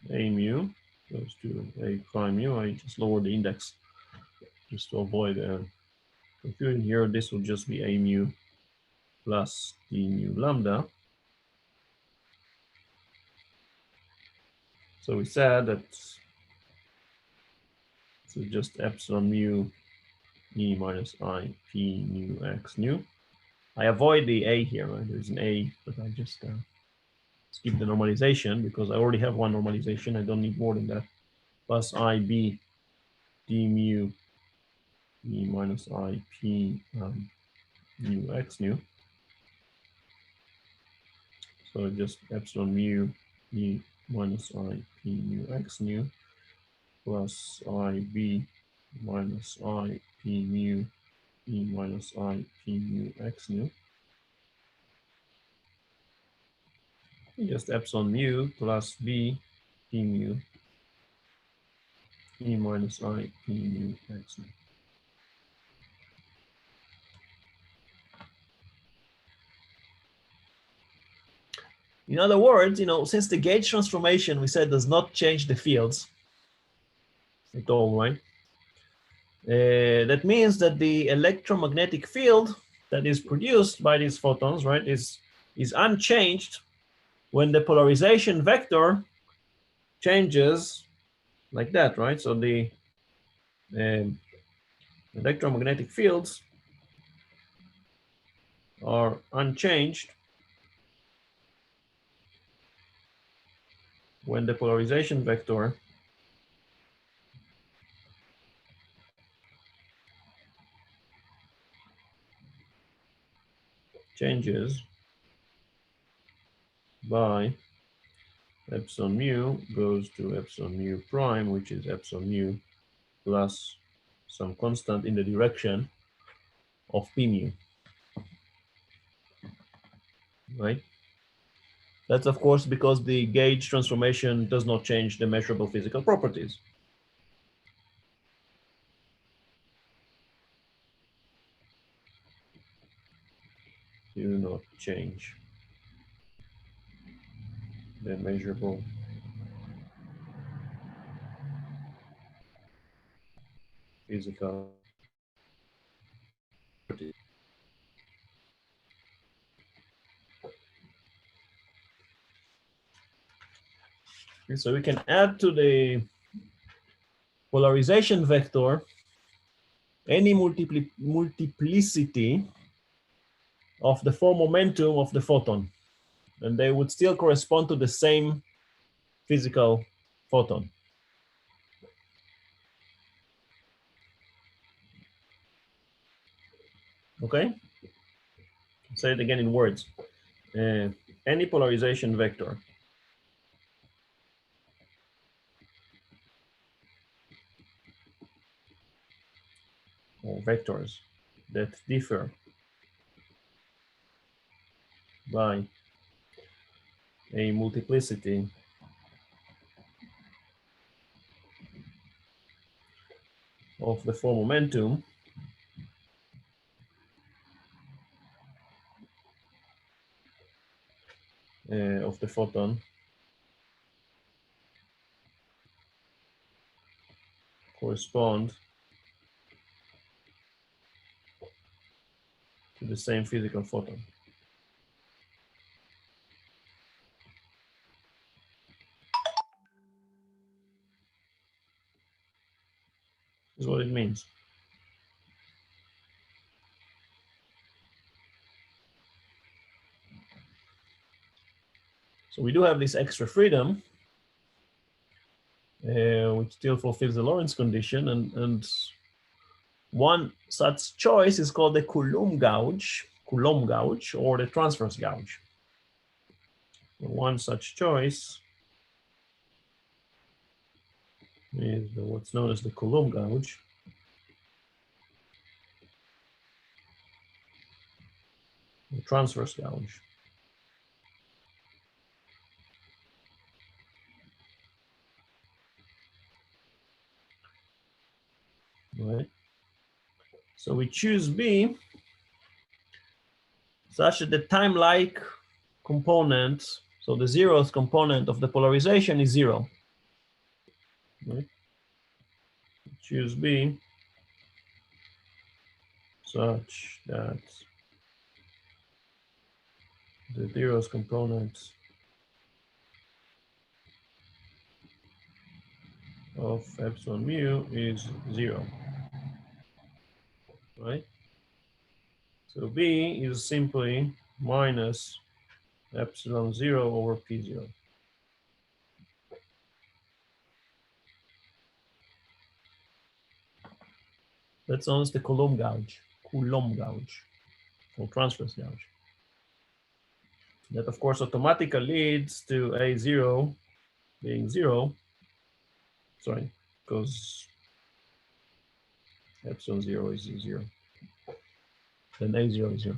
a mu goes to a prime mu. I just lower the index just to avoid confusion here. This will just be a mu plus d mu lambda. So we said that this is just epsilon mu e minus I p mu x nu. I avoid the a here, right? There's an a, but I just skip the normalization because I already have one normalization. I don't need more than that. Plus I b d mu e minus I p mu x nu. So just epsilon mu e minus I p mu x nu plus I b minus I p mu e minus I p mu x nu. Just epsilon mu plus b p mu e minus I p mu x nu. In other words, since the gauge transformation we said does not change the fields at all, right? That means that the electromagnetic field that is produced by these photons, right, is unchanged when the polarization vector changes like that, right? So the electromagnetic fields are unchanged when the polarization vector changes by epsilon mu goes to epsilon mu prime, which is epsilon mu plus some constant in the direction of p mu, right? That's of course because the gauge transformation does not change the measurable physical properties. Do not change the measurable physical properties. Okay, so we can add to the polarization vector any multiplicity of the four momentum of the photon, and they would still correspond to the same physical photon. Okay, say it again in words. Any polarization vector or vectors that differ by a multiplicity of the four momentum of the photon correspond to the same physical photon. Is what it means. So we do have this extra freedom, which still fulfills the Lorentz condition, and one such choice is called the Coulomb gauge, or the transverse gauge. One such choice is what's known as the Coulomb gauge. The transverse gauge. Right. So we choose B such that the time-like component, so the zeroth component of the polarization is 0. Right. Choose B such that the zeroth component of epsilon mu is 0. Right? So B is simply minus epsilon 0 over P0. That's known as the Coulomb gauge, or transverse gauge. That, of course, automatically leads to A0 being 0. Sorry, because epsilon 0 is 0. Then A0 is 0.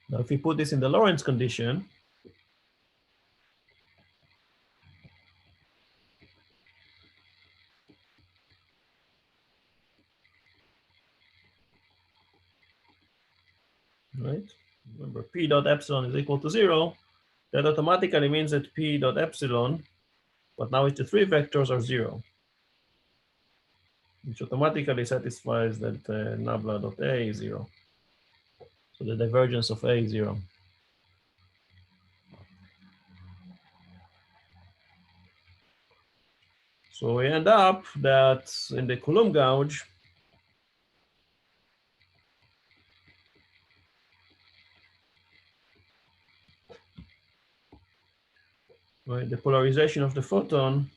Now, if we put this in the Lorentz condition, right? Remember, P dot epsilon is equal to 0. That automatically means that P dot epsilon, but now it's the 3 vectors are 0, which automatically satisfies that nabla dot A is 0. So the divergence of A is 0. So we end up that in the Coulomb gauge, right, the polarization of the photon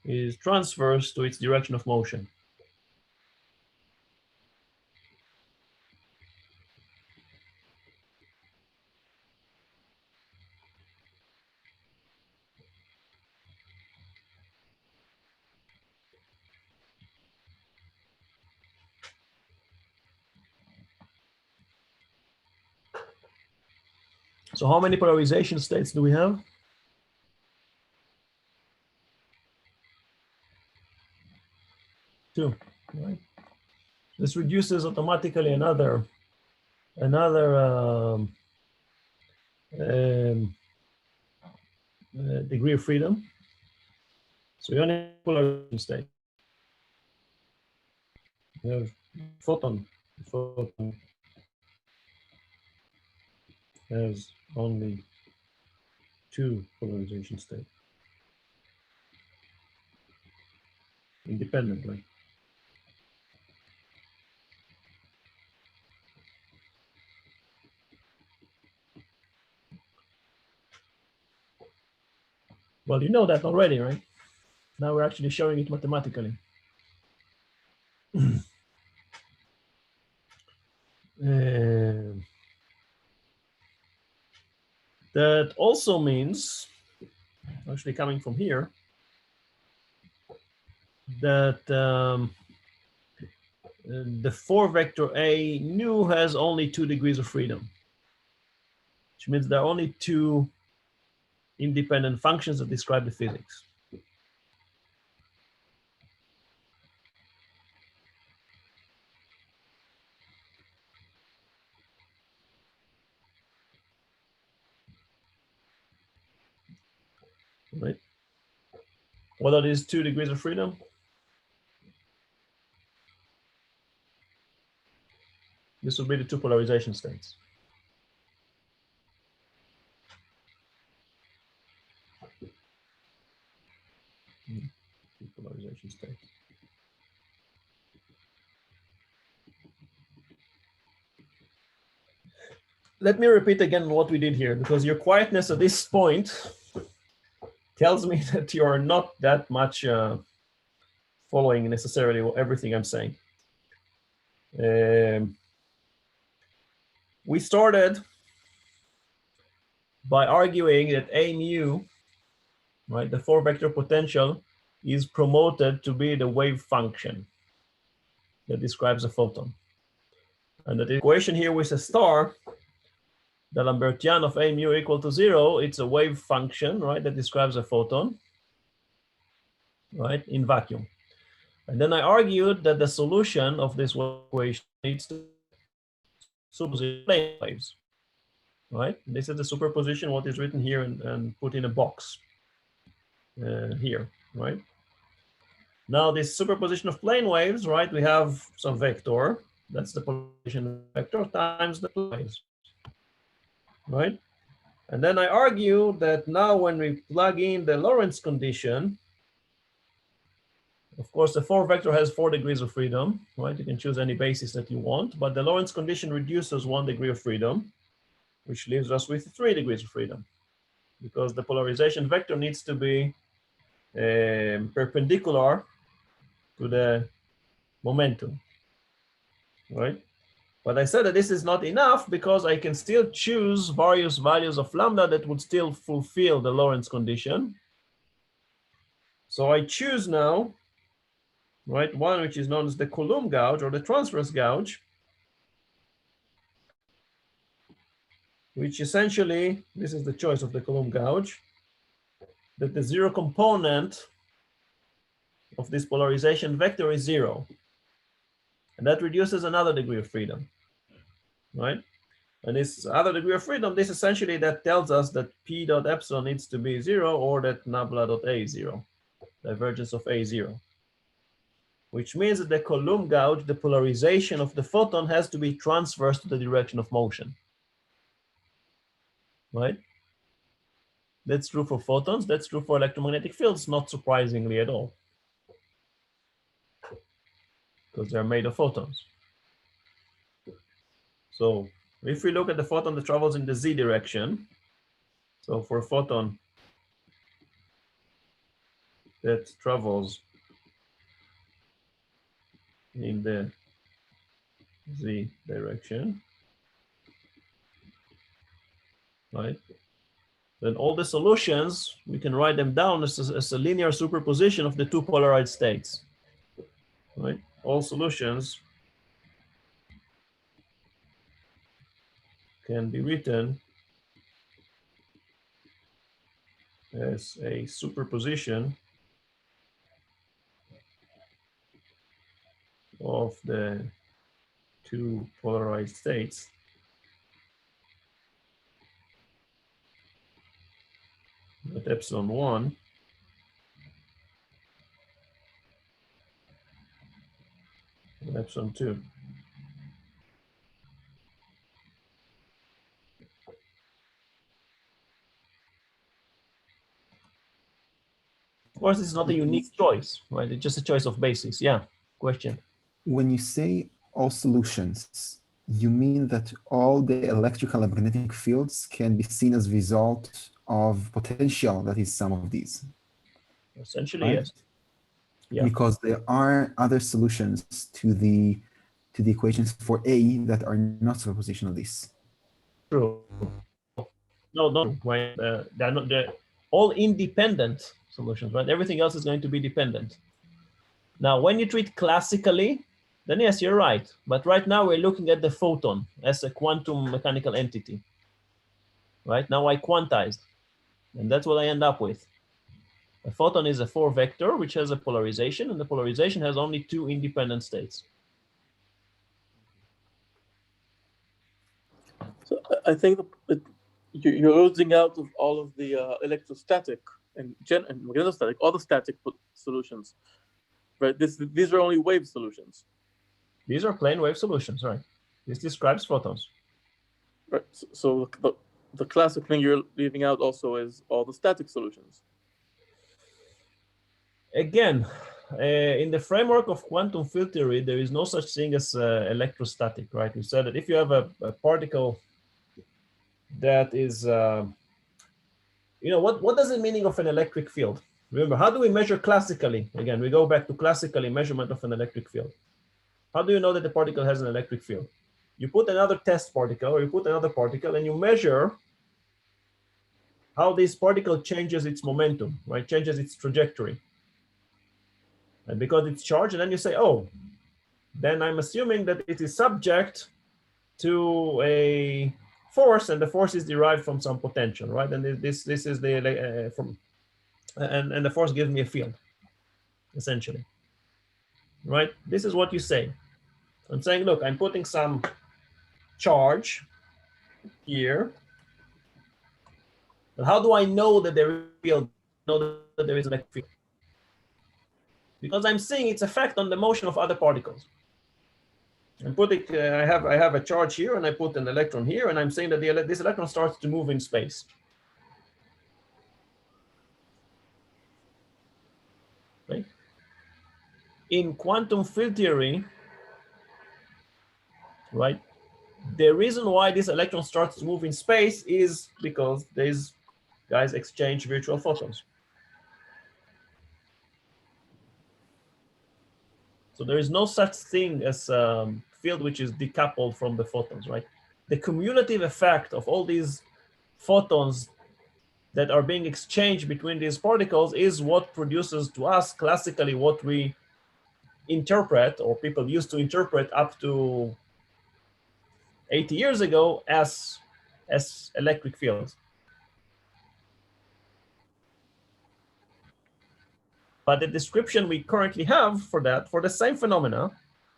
is transverse to its direction of motion. So how many polarization states do we have? Two, right? This reduces automatically another degree of freedom. So we only have polarization state. We have photon. The photon has only 2 polarization states independently. Well, you know that already, right? Now we're actually showing it mathematically. That also means, actually coming from here, that the 4 vector A nu has only 2 degrees of freedom, which means there are only 2 independent functions that describe the physics. Right? What are these 2 degrees of freedom? This would be the 2 polarization states. Polarization states. Let me repeat again what we did here, because your quietness at this point tells me that you are not that much following necessarily everything I'm saying. We started by arguing that A mu, right, the 4-vector potential, is promoted to be the wave function that describes a photon. And the equation here with a star, the Lambertian of A mu equal to 0, it's a wave function, right, that describes a photon, right, in vacuum. And then I argued that the solution of this equation needs to superposition plane waves, right? This is the superposition, what is written here and put in a box here, right? Now this superposition of plane waves, right? We have some vector, that's the polarization vector times the plane waves, right? And then I argue that now when we plug in the Lorentz condition, of course, the 4-vector has 4 degrees of freedom, right? You can choose any basis that you want, but the Lorentz condition reduces 1 degree of freedom, which leaves us with 3 degrees of freedom, because the polarization vector needs to be perpendicular to the momentum, right? But I said that this is not enough because I can still choose various values of lambda that would still fulfill the Lorentz condition. So I choose now, right, one which is known as the Coulomb gauge or the transverse gauge, which essentially, this is the choice of the Coulomb gauge, that the 0 component of this polarization vector is 0. And that reduces another degree of freedom, right? And this other degree of freedom, this essentially that tells us that P dot epsilon needs to be 0 or that nabla dot A is 0, divergence of A is 0. Which means that the Coulomb gauge, the polarization of the photon has to be transverse to the direction of motion, right? That's true for photons, that's true for electromagnetic fields, not surprisingly at all, because they're made of photons. So if we look at the photon that travels in the z direction, so for a photon that travels in the z direction, right? Then all the solutions, we can write them down as a linear superposition of the 2 polarized states, right? All solutions can be written as a superposition of the 2 polarized states at epsilon 1 and epsilon 2. Of course, this is not a unique choice, right? It's just a choice of basis. Yeah, question. When you say all solutions, you mean that all the electrical and magnetic fields can be seen as a result of potential that is some of these? Essentially, right? yes. Yeah. Because there are other solutions to the equations for A that are not superposition of this. True. No, right? They're all independent solutions, right? Everything else is going to be dependent. Now, when you treat classically, then yes, you're right. But right now we're looking at the photon as a quantum mechanical entity. Right now I quantized, and that's what I end up with. A photon is a 4-vector which has a polarization, and the polarization has only 2 independent states. So I think you're losing out of all of the electrostatic and magnetostatic, all the static solutions, right? These are only wave solutions. These are plane wave solutions, right? This describes photons. Right. So the classic thing you're leaving out also is all the static solutions. Again, in the framework of quantum field theory, there is no such thing as electrostatic, right? We said that if you have a particle that is you know, what does the meaning of an electric field? Remember, how do we measure classically? Again, we go back to classically measurement of an electric field. How do you know that the particle has an electric field? You put another test particle, or you put another particle, and you measure how this particle changes its momentum, right? Changes its trajectory. And because it's charged, and then you say, oh, then I'm assuming that it is subject to a force, and the force is derived from some potential, right? And this is the and the force gives me a field, essentially, right? This is what you say. I'm saying, look, I'm putting some charge here. But how do I know that there is a field? Know that there is an electric field? Because I'm seeing its effect on the motion of other particles. I'm putting, I have a charge here, and I put an electron here, and I'm saying that this electron starts to move in space. Right? In quantum field theory, right, the reason why this electron starts to move in space is because these guys exchange virtual photons. So there is no such thing as a field which is decoupled from the photons, right? The cumulative effect of all these photons that are being exchanged between these particles is what produces to us classically what we interpret, or people used to interpret up to 80 years ago as electric fields. But the description we currently have for that, for the same phenomena,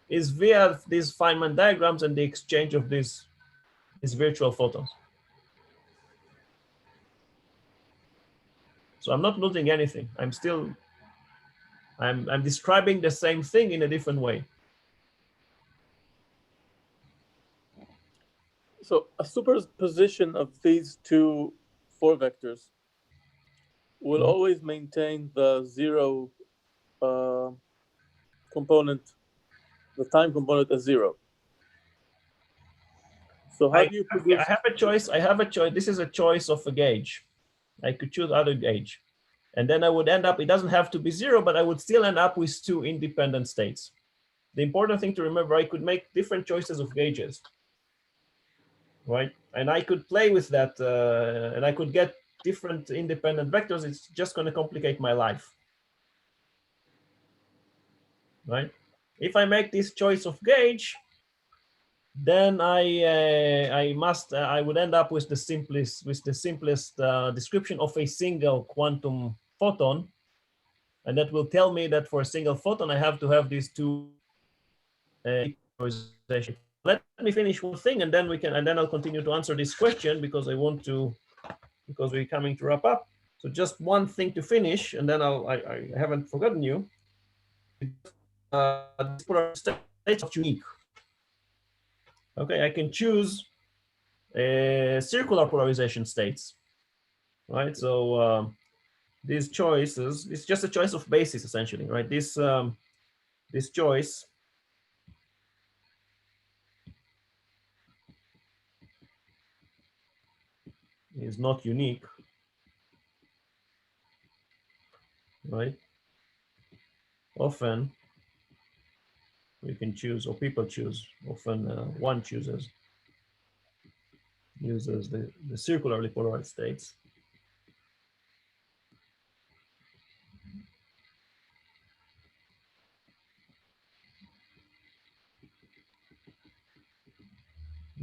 is via these Feynman diagrams and the exchange of these virtual photons. So I'm not losing anything. I'm describing the same thing in a different way. So a superposition of these two 4 vectors will always maintain the 0 component, the time component as 0. So how do you produce? I have a choice. I have a choice. This is a choice of a gauge. I could choose other gauge. And then I would end up, it doesn't have to be 0, but I would still end up with 2 independent states. The important thing to remember, I could make different choices of gauges, right? And I could play with that, and I could get different independent vectors. It's just going to complicate my life, right? If I make this choice of gauge, then I would end up with the simplest description of a single quantum photon, and that will tell me that for a single photon I have to have these 2 polarization. Let me finish one thing, and then I'll continue to answer this question because because we're coming to wrap up. So just one thing to finish, and then I haven't forgotten you. This polarization is not unique. Okay, I can choose circular polarization states, right? So these choices, it's just a choice of basis essentially, right? This choice is not unique, right? Often we can choose, or people choose, often one uses the circularly polarized states.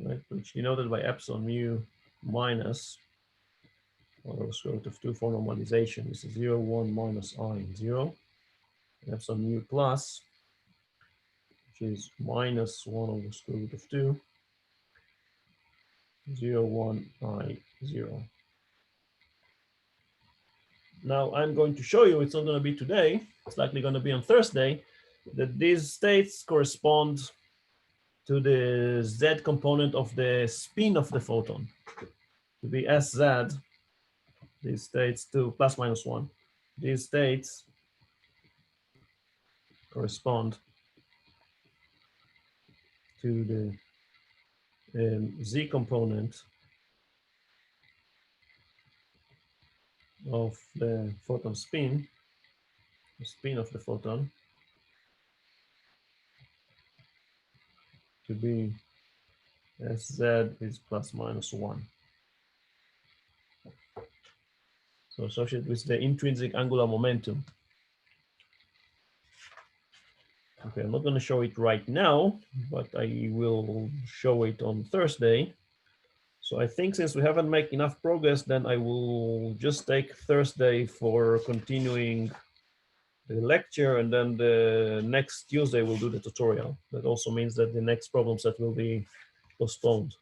Right, which denoted by epsilon mu minus or square root of 2 for normalization. This is 0, 1 minus I 0. And epsilon mu plus, which is minus 1 over square root of 2, 0, 1 I 0. Now I'm going to show you, it's not going to be today, it's likely going to be on Thursday, that these states correspond to the Z component of the spin of the photon, to be SZ, these states to plus minus 1. These states correspond to the Z component of the photon spin, the spin of the photon, to be Sz is plus minus 1. So associated with the intrinsic angular momentum. Okay, I'm not going to show it right now, but I will show it on Thursday. So I think since we haven't made enough progress, then I will just take Thursday for continuing the lecture, and then the next Tuesday we'll do the tutorial. That also means that the next problem set will be postponed.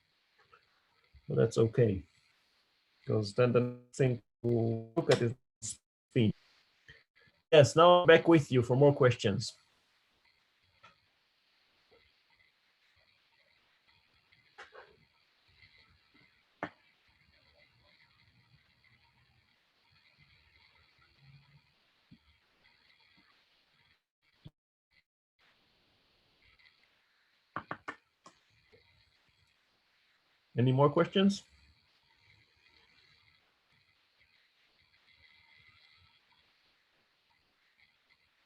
But that's okay, because then the thing to look at is spin. Yes, now I'm back with you for more questions. Any more questions?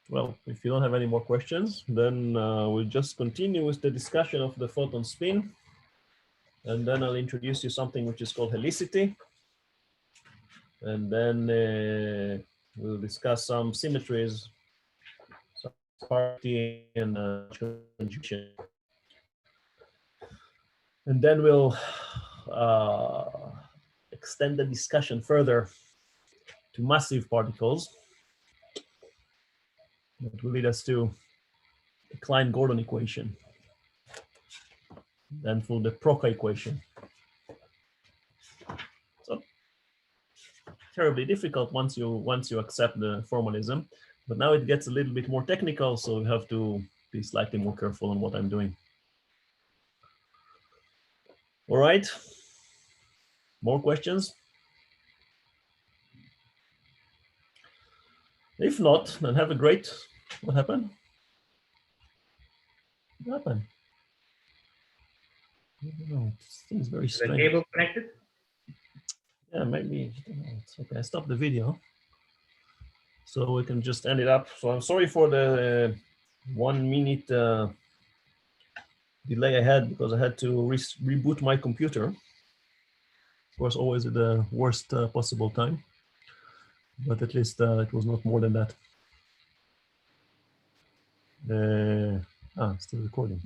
Well, if you don't have any more questions, then we'll just continue with the discussion of the photon spin. And then I'll introduce you something which is called helicity. And then we'll discuss some symmetries, some parity and conjunction. And then we'll extend the discussion further to massive particles. That will lead us to the Klein-Gordon equation, then for the Procca equation. So terribly difficult once you accept the formalism, but now it gets a little bit more technical, so you have to be slightly more careful on what I'm doing. All right, more questions? If not, then have a great, what happened? What happened? I don't know, this thing's very Is the strange. cable connected? Yeah, maybe, it's okay, I stopped the video. So we can just end it up. So I'm sorry for the 1 minute delay I had, because I had to reboot my computer. Of course, always at the worst possible time, but at least it was not more than that. Still recording.